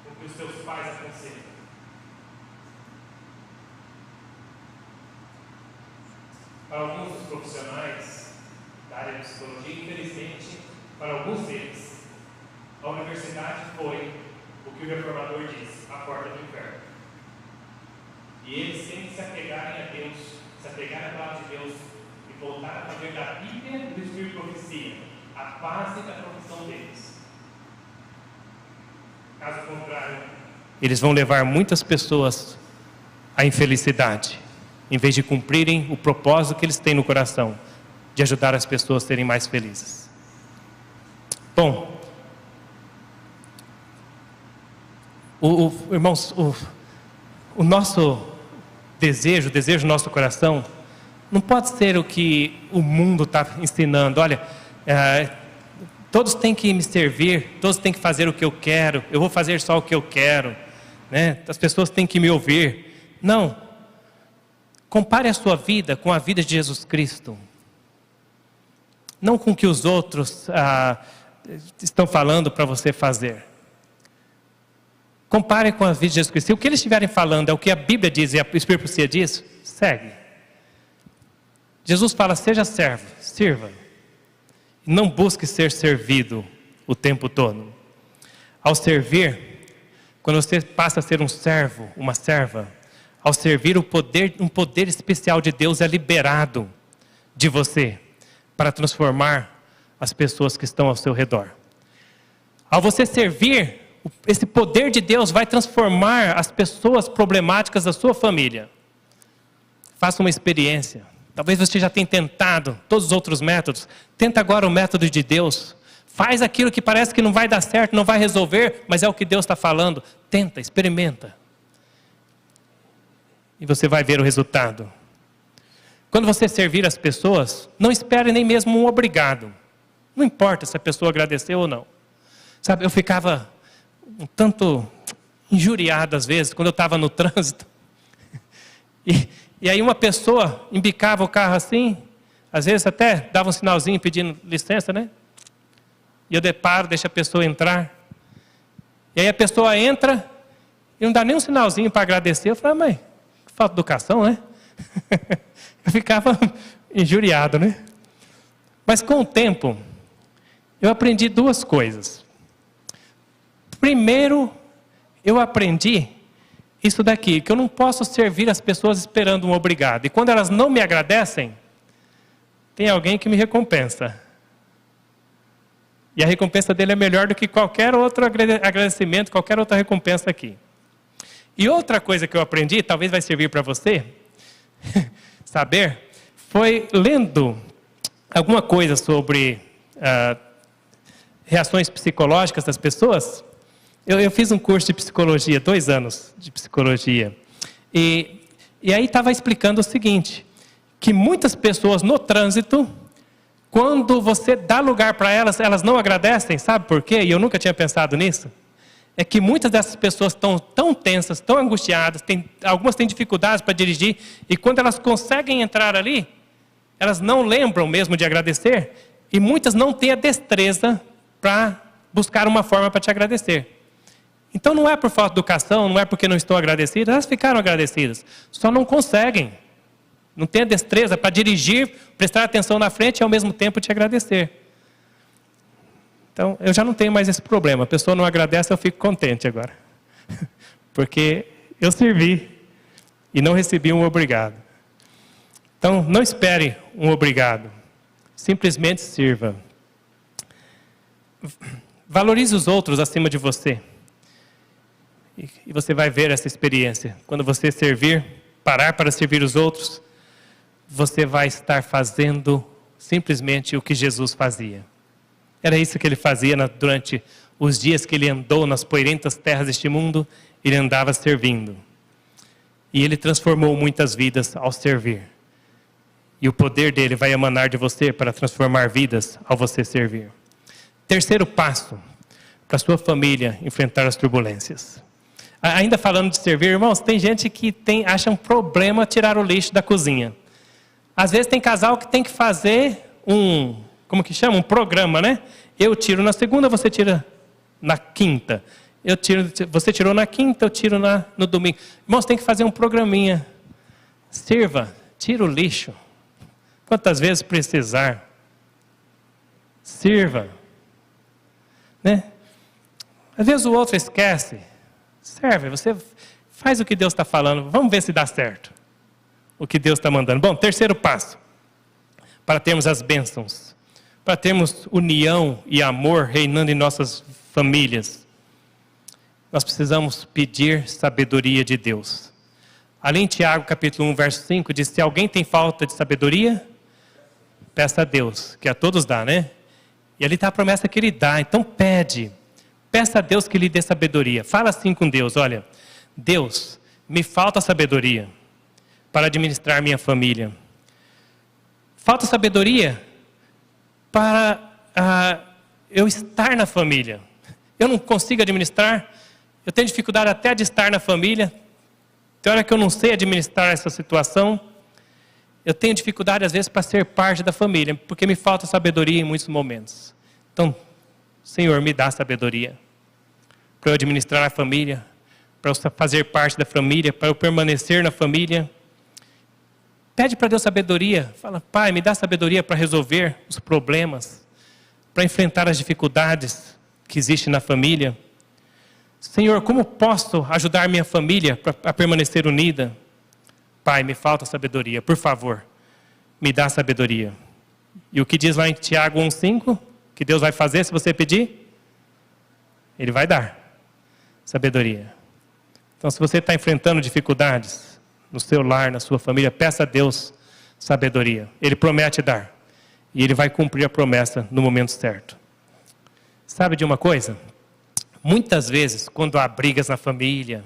com o que os teus pais aconselham. Para alguns dos profissionais da área de psicologia, infelizmente, para alguns deles, a universidade foi o que o reformador diz, a porta do inferno. E eles têm que se apegarem a Deus, se apegarem à palavra de Deus e voltar a fazer da Bíblia e do Espírito de profecia a base da profissão deles. Caso contrário, eles vão levar muitas pessoas à infelicidade, em vez de cumprirem o propósito que eles têm no coração, de ajudar as pessoas a serem mais felizes. Bom, irmãos, o nosso desejo, o desejo do nosso coração, não pode ser o que o mundo está ensinando. Olha, todos têm que me servir, todos têm que fazer o que eu quero, eu vou fazer só o que eu quero, né? As pessoas têm que me ouvir. Não. Compare a sua vida com a vida de Jesus Cristo. Não com o que os outros estão falando para você fazer. Compare com a vida de Jesus Cristo. Se o que eles estiverem falando é o que a Bíblia diz e a Espírito profecia diz, segue. Jesus fala: seja servo, sirva. Não busque ser servido o tempo todo. Ao servir, quando você passa a ser um servo, uma serva, ao servir, um poder especial de Deus é liberado de você para transformar as pessoas que estão ao seu redor. Ao você servir, esse poder de Deus vai transformar as pessoas problemáticas da sua família. Faça uma experiência. Talvez você já tenha tentado todos os outros métodos. Tenta agora o método de Deus. Faz aquilo que parece que não vai dar certo, não vai resolver, mas é o que Deus está falando. Tenta, experimenta. E você vai ver o resultado. Quando você servir as pessoas, não espere nem mesmo um obrigado. Não importa se a pessoa agradeceu ou não. Sabe, eu ficava um tanto injuriado às vezes, quando eu estava no trânsito. E aí uma pessoa embicava o carro assim, Às vezes até dava um sinalzinho pedindo licença, né? E eu deparo, deixo a pessoa entrar. E aí a pessoa entra e não dá nem um sinalzinho para agradecer. Eu falei, mãe, que falta de educação, né? Eu ficava injuriado, né? Mas com o tempo, eu aprendi duas coisas. Primeiro, eu aprendi isso daqui, que eu não posso servir as pessoas esperando um obrigado. E quando elas não me agradecem, tem alguém que me recompensa. E a recompensa dele é melhor do que qualquer outro agradecimento, qualquer outra recompensa aqui. E outra coisa que eu aprendi, talvez vai servir para você saber, foi lendo alguma coisa sobre reações psicológicas das pessoas. Eu fiz um curso de psicologia, 2 anos de psicologia. E aí estava explicando o seguinte, que muitas pessoas no trânsito, quando você dá lugar para elas, elas não agradecem, sabe por quê? E eu nunca tinha pensado nisso. É que muitas dessas pessoas estão tão tensas, tão angustiadas, algumas têm dificuldades para dirigir, e quando elas conseguem entrar ali, elas não lembram mesmo de agradecer, e muitas não têm a destreza para buscar uma forma para te agradecer. Então não é por falta de educação, não é porque não estão agradecidas, elas ficaram agradecidas, só não conseguem. Não tem a destreza para dirigir, prestar atenção na frente e ao mesmo tempo te agradecer. Então, eu já não tenho mais esse problema. A pessoa não agradece, eu fico contente agora. Porque eu servi e não recebi um obrigado. Então, não espere um obrigado. Simplesmente sirva. Valorize os outros acima de você. E você vai ver essa experiência. Quando você servir, parar para servir os outros, você vai estar fazendo simplesmente o que Jesus fazia. Era isso que ele fazia durante os dias que ele andou nas poeirentas terras deste mundo, ele andava servindo. E ele transformou muitas vidas ao servir. E o poder dele vai emanar de você para transformar vidas ao você servir. Terceiro passo, para a sua família enfrentar as turbulências. Ainda falando de servir, irmãos, tem gente que acha um problema tirar o lixo da cozinha. Às vezes tem casal que tem que fazer um programa, né? Eu tiro na segunda, você tira na quinta. Você tirou na quinta, eu tiro no domingo. Irmãos, tem que fazer um programinha. Sirva, tira o lixo. Quantas vezes precisar. Sirva. Né? Às vezes o outro esquece. Serve, você faz o que Deus está falando. Vamos ver se dá certo. O que Deus está mandando. Bom, terceiro passo. Para termos as bênçãos. Para termos união e amor reinando em nossas famílias. Nós precisamos pedir sabedoria de Deus. Ali em Tiago, capítulo 1, verso 5, diz, se alguém tem falta de sabedoria, peça a Deus, que a todos dá, né? E ali está a promessa que Ele dá, então pede. Peça a Deus que lhe dê sabedoria. Fala assim com Deus, olha, Deus, me falta sabedoria para administrar minha família. Falta sabedoria para eu estar na família. Eu não consigo administrar, eu tenho dificuldade até de estar na família. Tem hora que eu não sei administrar essa situação. Eu tenho dificuldade às vezes para ser parte da família, porque me falta sabedoria em muitos momentos. Então, Senhor, me dá sabedoria para eu administrar a família, para eu fazer parte da família, para eu permanecer na família. Pede para Deus sabedoria. Fala, Pai, me dá sabedoria para resolver os problemas, para enfrentar as dificuldades que existem na família. Senhor, como posso ajudar minha família a permanecer unida? Pai, me falta sabedoria, por favor, me dá sabedoria. E o que diz lá em Tiago 1,5, que Deus vai fazer se você pedir? Ele vai dar sabedoria. Então, se você está enfrentando dificuldades no seu lar, na sua família, peça a Deus sabedoria. Ele promete dar. E Ele vai cumprir a promessa no momento certo. Sabe de uma coisa? Muitas vezes, quando há brigas na família,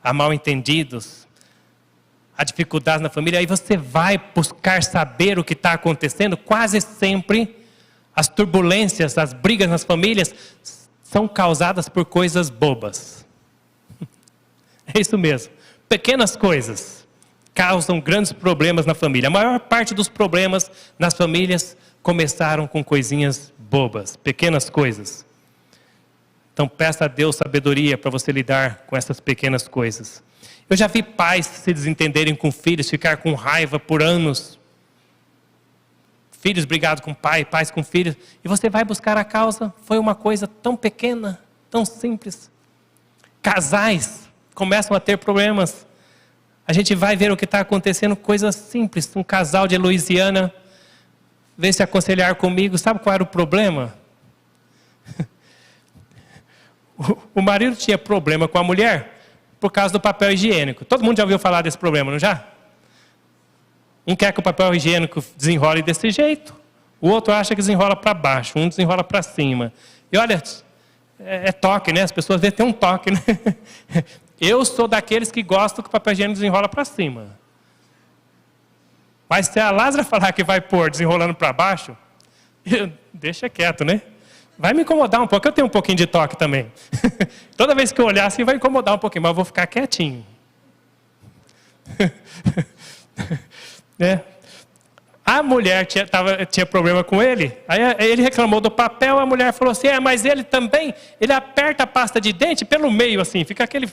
há mal-entendidos, há dificuldades na família, aí você vai buscar saber o que está acontecendo. Quase sempre, as turbulências, as brigas nas famílias são causadas por coisas bobas. É isso mesmo. Pequenas coisas. causam grandes problemas na família. A maior parte dos problemas nas famílias começaram com coisinhas bobas, pequenas coisas. Então peça a Deus sabedoria para você lidar com essas pequenas coisas. Eu já vi pais se desentenderem com filhos, ficar com raiva por anos. Filhos brigados com pai, pais com filhos. E você vai buscar a causa, foi uma coisa tão pequena, tão simples. Casais começam a ter problemas. A gente vai ver o que está acontecendo, coisas simples. Um casal de Louisiana veio se aconselhar comigo. Sabe qual era o problema? O marido tinha problema com a mulher por causa do papel higiênico. Todo mundo já ouviu falar desse problema, não já? Um quer que o papel higiênico desenrole desse jeito. O outro acha que desenrola para baixo. Um desenrola para cima. E olha, é toque, né? As pessoas veem que tem um toque, né? Eu sou daqueles que gostam que o papel higiênico desenrola para cima. Mas se a Lázara falar que vai pôr desenrolando para baixo, deixa quieto, né? Vai me incomodar um pouco. Eu tenho um pouquinho de toque também. Toda vez que eu olhar assim, vai incomodar um pouquinho, mas eu vou ficar quietinho. A mulher tinha problema com ele. Aí ele reclamou do papel, a mulher falou assim, mas ele também, ele aperta a pasta de dente pelo meio, assim, fica aquele...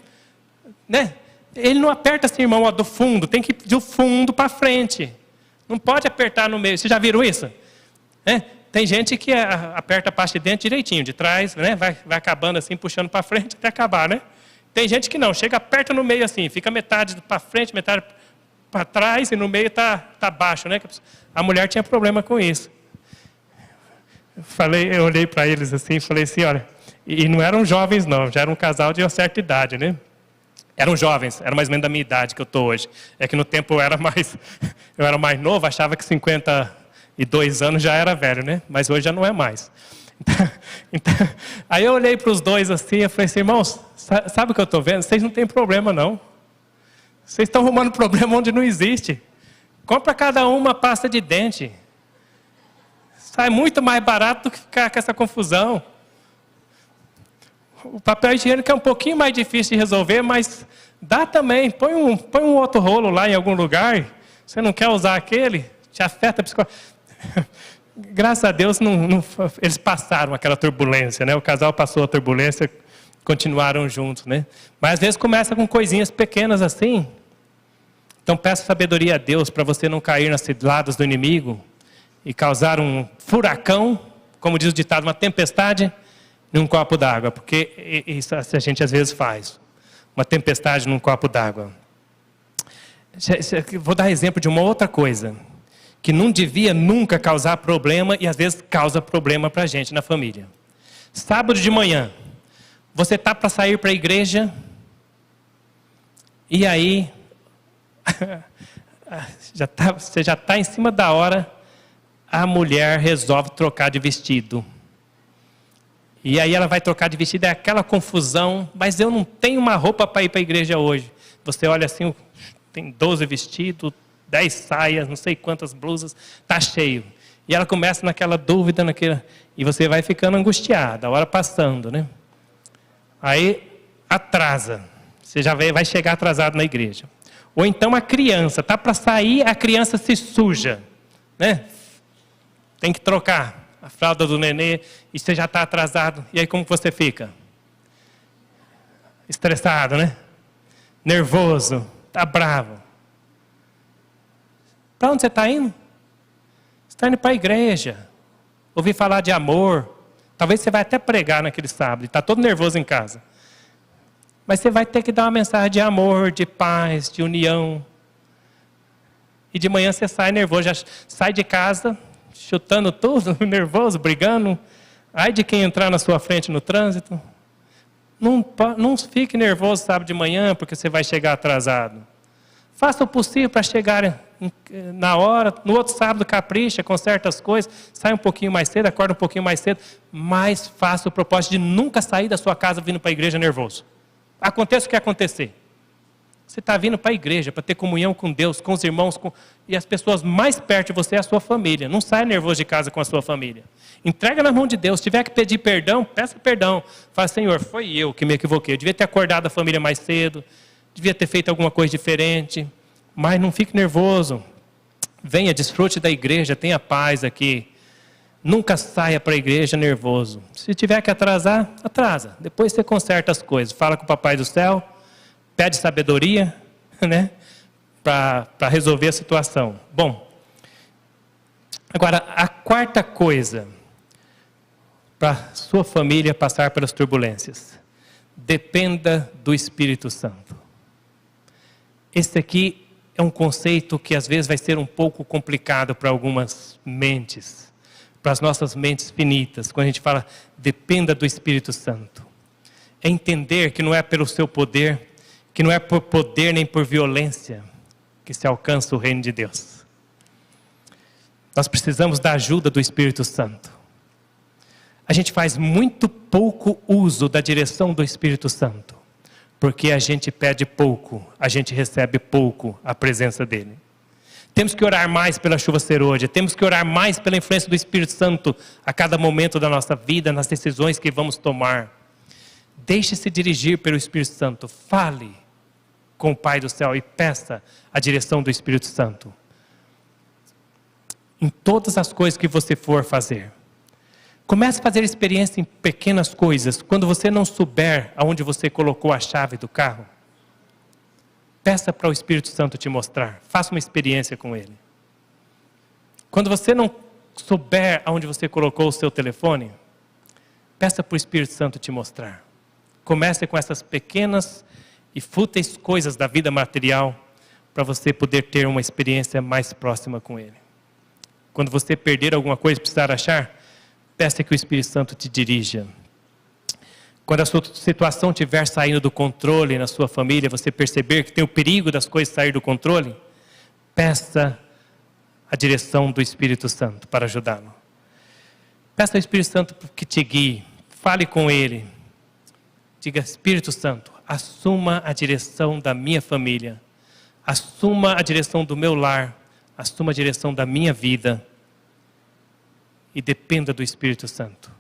né? Ele não aperta assim, irmão, do fundo, tem que ir do fundo para frente. Não pode apertar no meio. Vocês já viram isso? Tem gente que aperta a pasta de dente direitinho, de trás, né? Vai acabando assim, puxando para frente até acabar, né? Tem gente que não, chega, aperta no meio assim, fica metade para frente, metade para trás e no meio tá baixo, né? A mulher tinha problema com isso. Eu olhei para eles assim e falei assim, olha, e não eram jovens não, já era um casal de uma certa idade, né? Eram jovens, eram mais ou menos da minha idade que eu estou hoje. É que no tempo eu era mais novo, achava que 52 anos já era velho, né? Mas hoje já não é mais. Então, aí eu olhei para os dois assim e falei assim, irmãos, sabe o que eu estou vendo? Vocês não têm problema não. Vocês estão arrumando problema onde não existe. Compra cada um uma pasta de dente. Sai muito mais barato do que ficar com essa confusão. O papel higiênico é um pouquinho mais difícil de resolver, mas dá também. Põe um outro rolo lá em algum lugar. Você não quer usar aquele? Te afeta psicologicamente. Graças a Deus eles passaram aquela turbulência, né? O casal passou a turbulência, continuaram juntos, né? Mas às vezes começa com coisinhas pequenas assim. Então peça sabedoria a Deus para você não cair nas ciladas do inimigo e causar um furacão, como diz o ditado, uma tempestade num copo d'água, porque isso a gente às vezes faz. Uma tempestade num copo d'água. Vou dar exemplo de uma outra coisa que não devia nunca causar problema e às vezes causa problema para a gente na família. Sábado de manhã, você está para sair para a igreja e aí você já está em cima da hora, a mulher resolve trocar de vestido. E aí ela vai trocar de vestido, é aquela confusão, mas eu não tenho uma roupa para ir para a igreja hoje. Você olha assim, tem 12 vestidos, 10 saias, não sei quantas blusas, está cheio. E ela começa naquela dúvida, e você vai ficando angustiada, a hora passando, né? Aí atrasa, você já vai chegar atrasado na igreja. Ou então a criança, está para sair, a criança se suja, né? Tem que trocar a fralda do nenê, e você já está atrasado, e aí como você fica? Estressado, né? Nervoso, está bravo. Para onde você está indo? Você está indo para a igreja, ouvir falar de amor, talvez você vai até pregar naquele sábado, está todo nervoso em casa. Mas você vai ter que dar uma mensagem de amor, de paz, de união. E de manhã você sai nervoso, já sai de casa chutando tudo, nervoso, brigando. Ai de quem entrar na sua frente no trânsito. Não fique nervoso sábado de manhã, porque você vai chegar atrasado. Faça o possível para chegar na hora. No outro sábado, capricha com certas coisas. Sai um pouquinho mais cedo, acorda um pouquinho mais cedo. Mas faça o propósito de nunca sair da sua casa vindo para a igreja nervoso. Aconteça o que acontecer. Você está vindo para a igreja para ter comunhão com Deus, com os irmãos, e as pessoas mais perto de você é a sua família. Não saia nervoso de casa com a sua família. Entrega na mão de Deus. Se tiver que pedir perdão, peça perdão. Fala, Senhor, foi eu que me equivoquei. Eu devia ter acordado a família mais cedo. Devia ter feito alguma coisa diferente. Mas não fique nervoso. Venha, desfrute da igreja, tenha paz aqui. Nunca saia para a igreja nervoso. Se tiver que atrasar, atrasa. Depois você conserta as coisas. Fala com o Papai do Céu, pede sabedoria, né, para resolver a situação. Bom, agora a quarta coisa para sua família passar pelas turbulências: dependa do Espírito Santo. Esse aqui é um conceito que às vezes vai ser um pouco complicado para algumas mentes, para as nossas mentes finitas, quando a gente fala dependa do Espírito Santo. É entender que não é pelo seu poder, que não é por poder nem por violência que se alcança o reino de Deus. Nós precisamos da ajuda do Espírito Santo. A gente faz muito pouco uso da direção do Espírito Santo, porque a gente pede pouco, a gente recebe pouco a presença dele. Temos que orar mais pela chuva serôdia, temos que orar mais pela influência do Espírito Santo a cada momento da nossa vida, nas decisões que vamos tomar. Deixe-se dirigir pelo Espírito Santo, fale com o Pai do Céu e peça a direção do Espírito Santo. Em todas as coisas que você for fazer. Comece a fazer experiência em pequenas coisas. Quando você não souber aonde você colocou a chave do carro, peça para o Espírito Santo te mostrar. Faça uma experiência com ele. Quando você não souber aonde você colocou o seu telefone, peça para o Espírito Santo te mostrar. Comece com essas pequenas e fúteis coisas da vida material para você poder ter uma experiência mais próxima com ele. Quando você perder alguma coisa e precisar achar, peça que o Espírito Santo te dirija. Quando a sua situação estiver saindo do controle na sua família, você perceber que tem o perigo das coisas sair do controle, peça a direção do Espírito Santo para ajudá-lo. Peça ao Espírito Santo que te guie, fale com ele. Diga: Espírito Santo, assuma a direção da minha família, assuma a direção do meu lar, assuma a direção da minha vida. E dependa do Espírito Santo.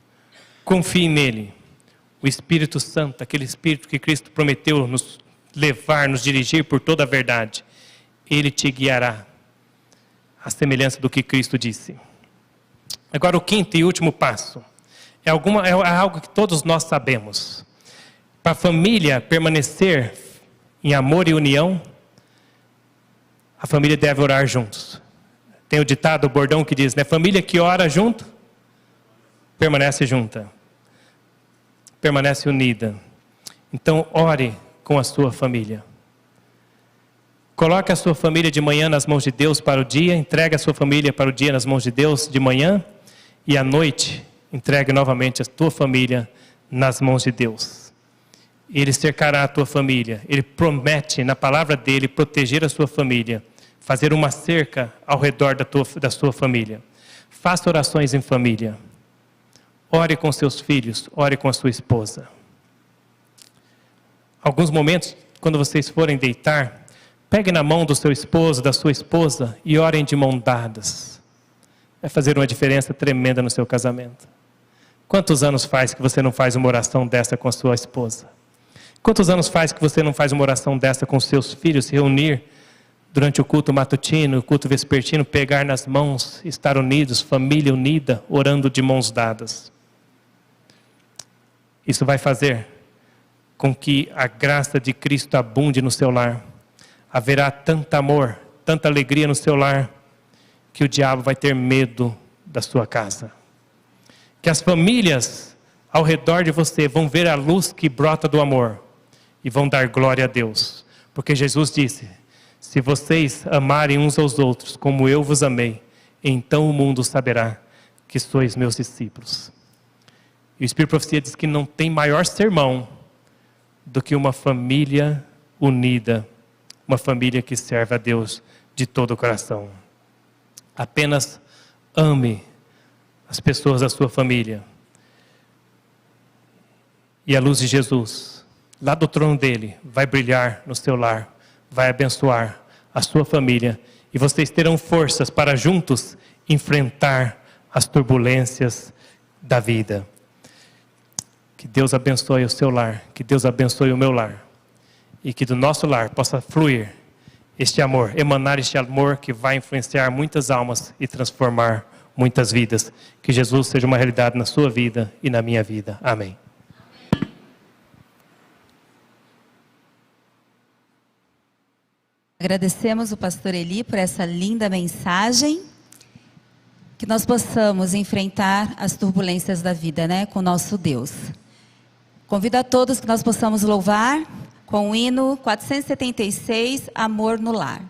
Confie nele. O Espírito Santo, aquele Espírito que Cristo prometeu nos levar, nos dirigir por toda a verdade, ele te guiará à semelhança do que Cristo disse. Agora o quinto e último passo é algo que todos nós sabemos. Para a família permanecer em amor e união, a família deve orar juntos. Tem o ditado, o bordão que diz, né? Família que ora junto, permanece junta. Permanece unida. Então, ore com a sua família. Coloque a sua família de manhã nas mãos de Deus para o dia, entregue a sua família para o dia nas mãos de Deus de manhã, e à noite, entregue novamente a tua família nas mãos de Deus. Ele cercará a tua família. Ele promete, na palavra dele, proteger a sua família. Fazer uma cerca ao redor da sua família. Faça orações em família. Ore com seus filhos, ore com a sua esposa. Alguns momentos, quando vocês forem deitar, pegue na mão do seu esposo, da sua esposa, e orem de mão dadas. Vai fazer uma diferença tremenda no seu casamento. Quantos anos faz que você não faz uma oração dessa com a sua esposa? Quantos anos faz que você não faz uma oração dessa com seus filhos, se reunir durante o culto matutino, o culto vespertino, pegar nas mãos, estar unidos, família unida, orando de mãos dadas? Isso vai fazer com que a graça de Cristo abunde no seu lar. Haverá tanto amor, tanta alegria no seu lar, que o diabo vai ter medo da sua casa. Que as famílias ao redor de você vão ver a luz que brota do amor e vão dar glória a Deus. Porque Jesus disse: se vocês amarem uns aos outros como eu vos amei, então o mundo saberá que sois meus discípulos. E o Espírito de Profecia diz que não tem maior sermão do que uma família unida, uma família que serve a Deus de todo o coração. Apenas ame as pessoas da sua família. E a luz de Jesus, lá do trono dele, vai brilhar no seu lar, vai abençoar a sua família, e vocês terão forças para juntos enfrentar as turbulências da vida. Que Deus abençoe o seu lar, que Deus abençoe o meu lar, e que do nosso lar possa fluir este amor, emanar este amor que vai influenciar muitas almas e transformar muitas vidas. Que Jesus seja uma realidade na sua vida e na minha vida. Amém. Agradecemos o pastor Eli por essa linda mensagem. Que nós possamos enfrentar as turbulências da vida, né, com o nosso Deus. Convido a todos que nós possamos louvar com o hino 476, Amor no Lar.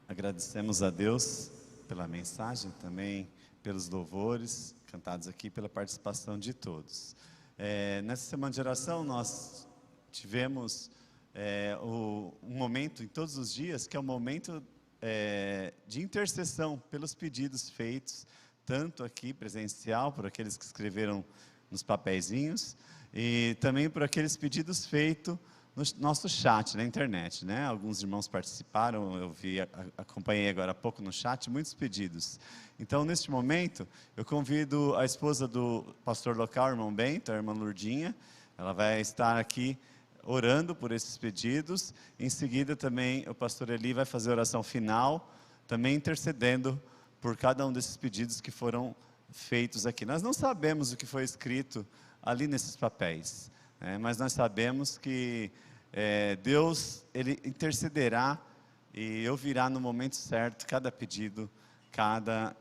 Agradecemos a Deus pela mensagem, também pelos louvores cantados aqui, pela participação de todos. Nessa semana de oração nós tivemos um momento em todos os dias, que é o momento de intercessão pelos pedidos feitos, tanto aqui presencial, por aqueles que escreveram nos papeizinhos, e também por aqueles pedidos feitos no nosso chat, na internet, né? Alguns irmãos participaram, eu acompanhei agora há pouco no chat, muitos pedidos. Então, neste momento, eu convido a esposa do pastor local, o irmão Bento, a irmã Lurdinha, ela vai estar aqui orando por esses pedidos. Em seguida, também, o pastor Eli vai fazer a oração final, também intercedendo por cada um desses pedidos que foram feitos aqui. Nós não sabemos o que foi escrito ali nesses papéis, mas nós sabemos que Deus, Ele intercederá e ouvirá no momento certo cada pedido, cada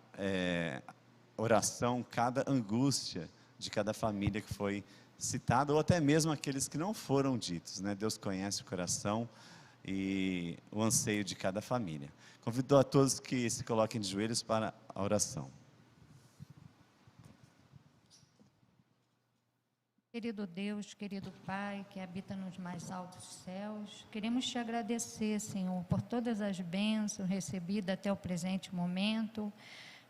oração, cada angústia de cada família que foi citada, ou até mesmo aqueles que não foram ditos, né? Deus conhece o coração e o anseio de cada família. Convido a todos que se coloquem de joelhos para a oração. Querido Deus, querido Pai, que habita nos mais altos céus, queremos te agradecer, Senhor, por todas as bênçãos recebidas até o presente momento,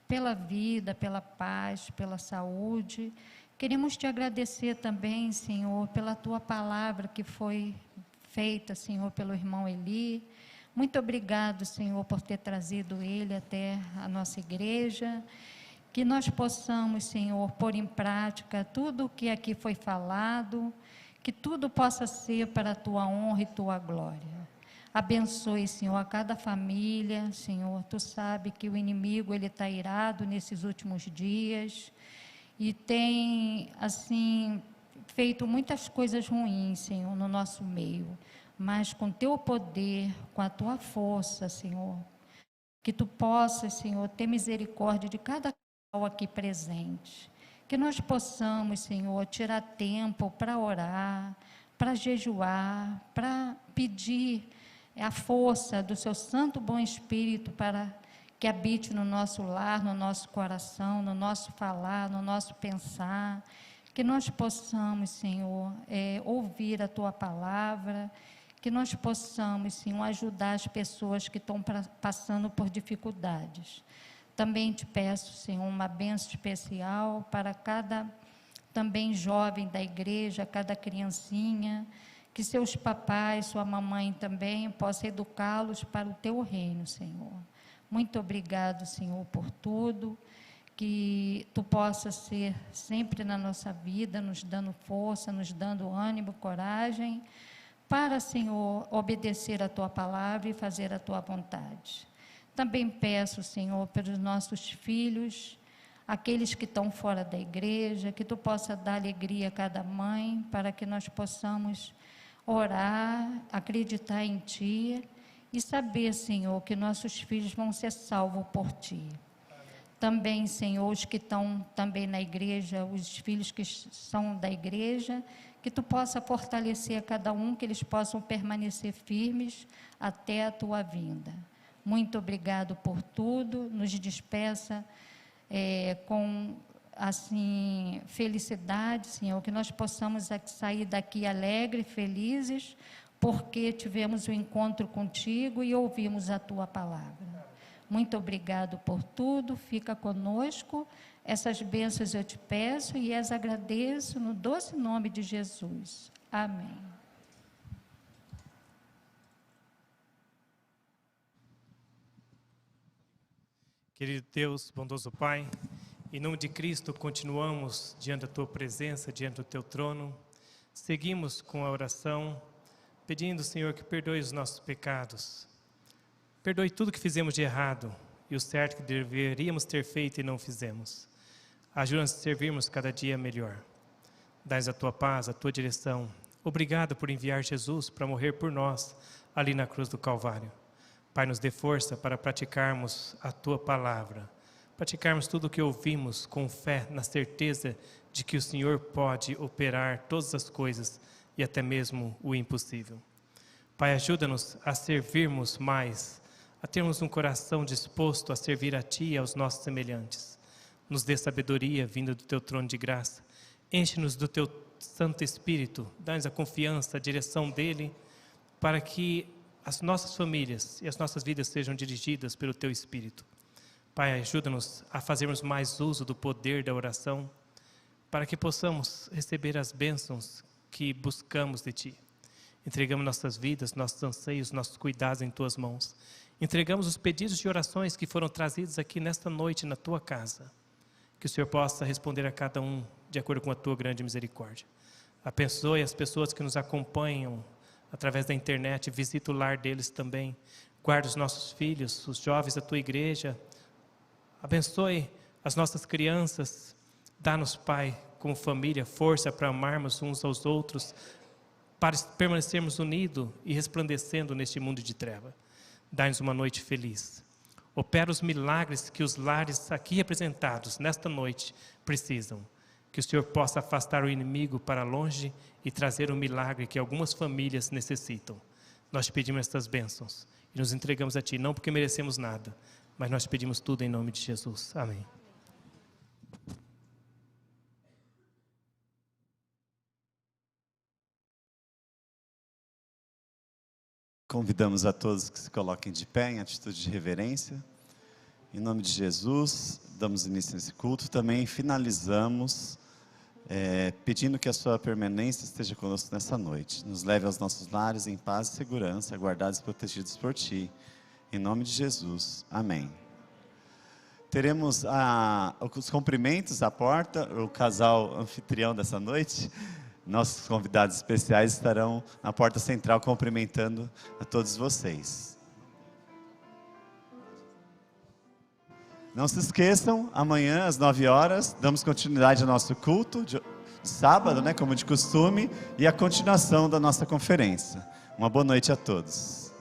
pela vida, pela paz, pela saúde. Queremos te agradecer também, Senhor, pela tua palavra que foi feita, Senhor, pelo irmão Eli. Muito obrigado, Senhor, por ter trazido ele até a nossa igreja. Que nós possamos, Senhor, pôr em prática tudo o que aqui foi falado, que tudo possa ser para a tua honra e tua glória. Abençoe, Senhor, a cada família, Senhor. Tu sabe que o inimigo, ele está irado nesses últimos dias e tem, assim, feito muitas coisas ruins, Senhor, no nosso meio. Mas com teu poder, com a tua força, Senhor, que tu possas, Senhor, ter misericórdia de cada aqui presente, que nós possamos, Senhor, tirar tempo para orar, para jejuar, para pedir a força do seu Santo Bom Espírito para que habite no nosso lar, no nosso coração, no nosso falar, no nosso pensar, que nós possamos, Senhor, ouvir a tua palavra, que nós possamos, Senhor, ajudar as pessoas que estão passando por dificuldades. Também te peço, Senhor, uma bênção especial para cada também jovem da igreja, cada criancinha, que seus papais, sua mamãe também possam educá-los para o teu reino, Senhor. Muito obrigado, Senhor, por tudo, que tu possas ser sempre na nossa vida, nos dando força, nos dando ânimo, coragem, para, Senhor, obedecer a tua palavra e fazer a tua vontade. Também peço, Senhor, pelos nossos filhos, aqueles que estão fora da igreja, que tu possa dar alegria a cada mãe, para que nós possamos orar, acreditar em ti e saber, Senhor, que nossos filhos vão ser salvos por ti. Também, Senhor, os que estão também na igreja, os filhos que são da igreja, que tu possa fortalecer a cada um, que eles possam permanecer firmes até a tua vinda. Muito obrigado por tudo, nos despeça com, assim, felicidade, Senhor, que nós possamos sair daqui alegres, felizes, porque tivemos um encontro contigo e ouvimos a tua palavra. Muito obrigado por tudo, fica conosco, essas bênçãos eu te peço e as agradeço no doce nome de Jesus. Amém. Querido Deus, bondoso Pai, em nome de Cristo, continuamos diante da Tua presença, diante do Teu trono. Seguimos com a oração, pedindo, Senhor, que perdoe os nossos pecados. Perdoe tudo que fizemos de errado e o certo que deveríamos ter feito e não fizemos. Ajuda-nos a servirmos cada dia melhor. Dá-nos a Tua paz, a Tua direção. Obrigado por enviar Jesus para morrer por nós, ali na cruz do Calvário. Pai, nos dê força para praticarmos a Tua palavra, praticarmos tudo o que ouvimos com fé, na certeza de que o Senhor pode operar todas as coisas e até mesmo o impossível. Pai, ajuda-nos a servirmos mais, a termos um coração disposto a servir a Ti e aos nossos semelhantes. Nos dê sabedoria vinda do Teu trono de graça, enche-nos do Teu Santo Espírito, dá-nos a confiança, a direção dEle, para que as nossas famílias e as nossas vidas sejam dirigidas pelo Teu Espírito. Pai, ajuda-nos a fazermos mais uso do poder da oração, para que possamos receber as bênçãos que buscamos de Ti. Entregamos nossas vidas, nossos anseios, nossos cuidados em Tuas mãos. Entregamos os pedidos de orações que foram trazidos aqui nesta noite na Tua casa. Que o Senhor possa responder a cada um de acordo com a Tua grande misericórdia. Abençoe as pessoas que nos acompanham através da internet, visita o lar deles também. Guarda os nossos filhos, os jovens da Tua igreja. Abençoe as nossas crianças. Dá-nos, Pai, como família, força para amarmos uns aos outros, para permanecermos unidos e resplandecendo neste mundo de treva. Dá-nos uma noite feliz. Opera os milagres que os lares aqui representados nesta noite precisam. Que o Senhor possa afastar o inimigo para longe e trazer o milagre que algumas famílias necessitam. Nós te pedimos estas bênçãos e nos entregamos a Ti, não porque merecemos nada, mas nós te pedimos tudo em nome de Jesus. Amém. Convidamos a todos que se coloquem de pé em atitude de reverência. Em nome de Jesus, damos início nesse culto. Também finalizamos pedindo que a sua permanência esteja conosco nessa noite. Nos leve aos nossos lares em paz e segurança, guardados e protegidos por Ti. Em nome de Jesus. Amém. Teremos os cumprimentos à porta, o casal anfitrião dessa noite. Nossos convidados especiais estarão na porta central cumprimentando a todos vocês. Não se esqueçam, amanhã às 9 horas, damos continuidade ao nosso culto de sábado, como de costume, e a continuação da nossa conferência. Uma boa noite a todos.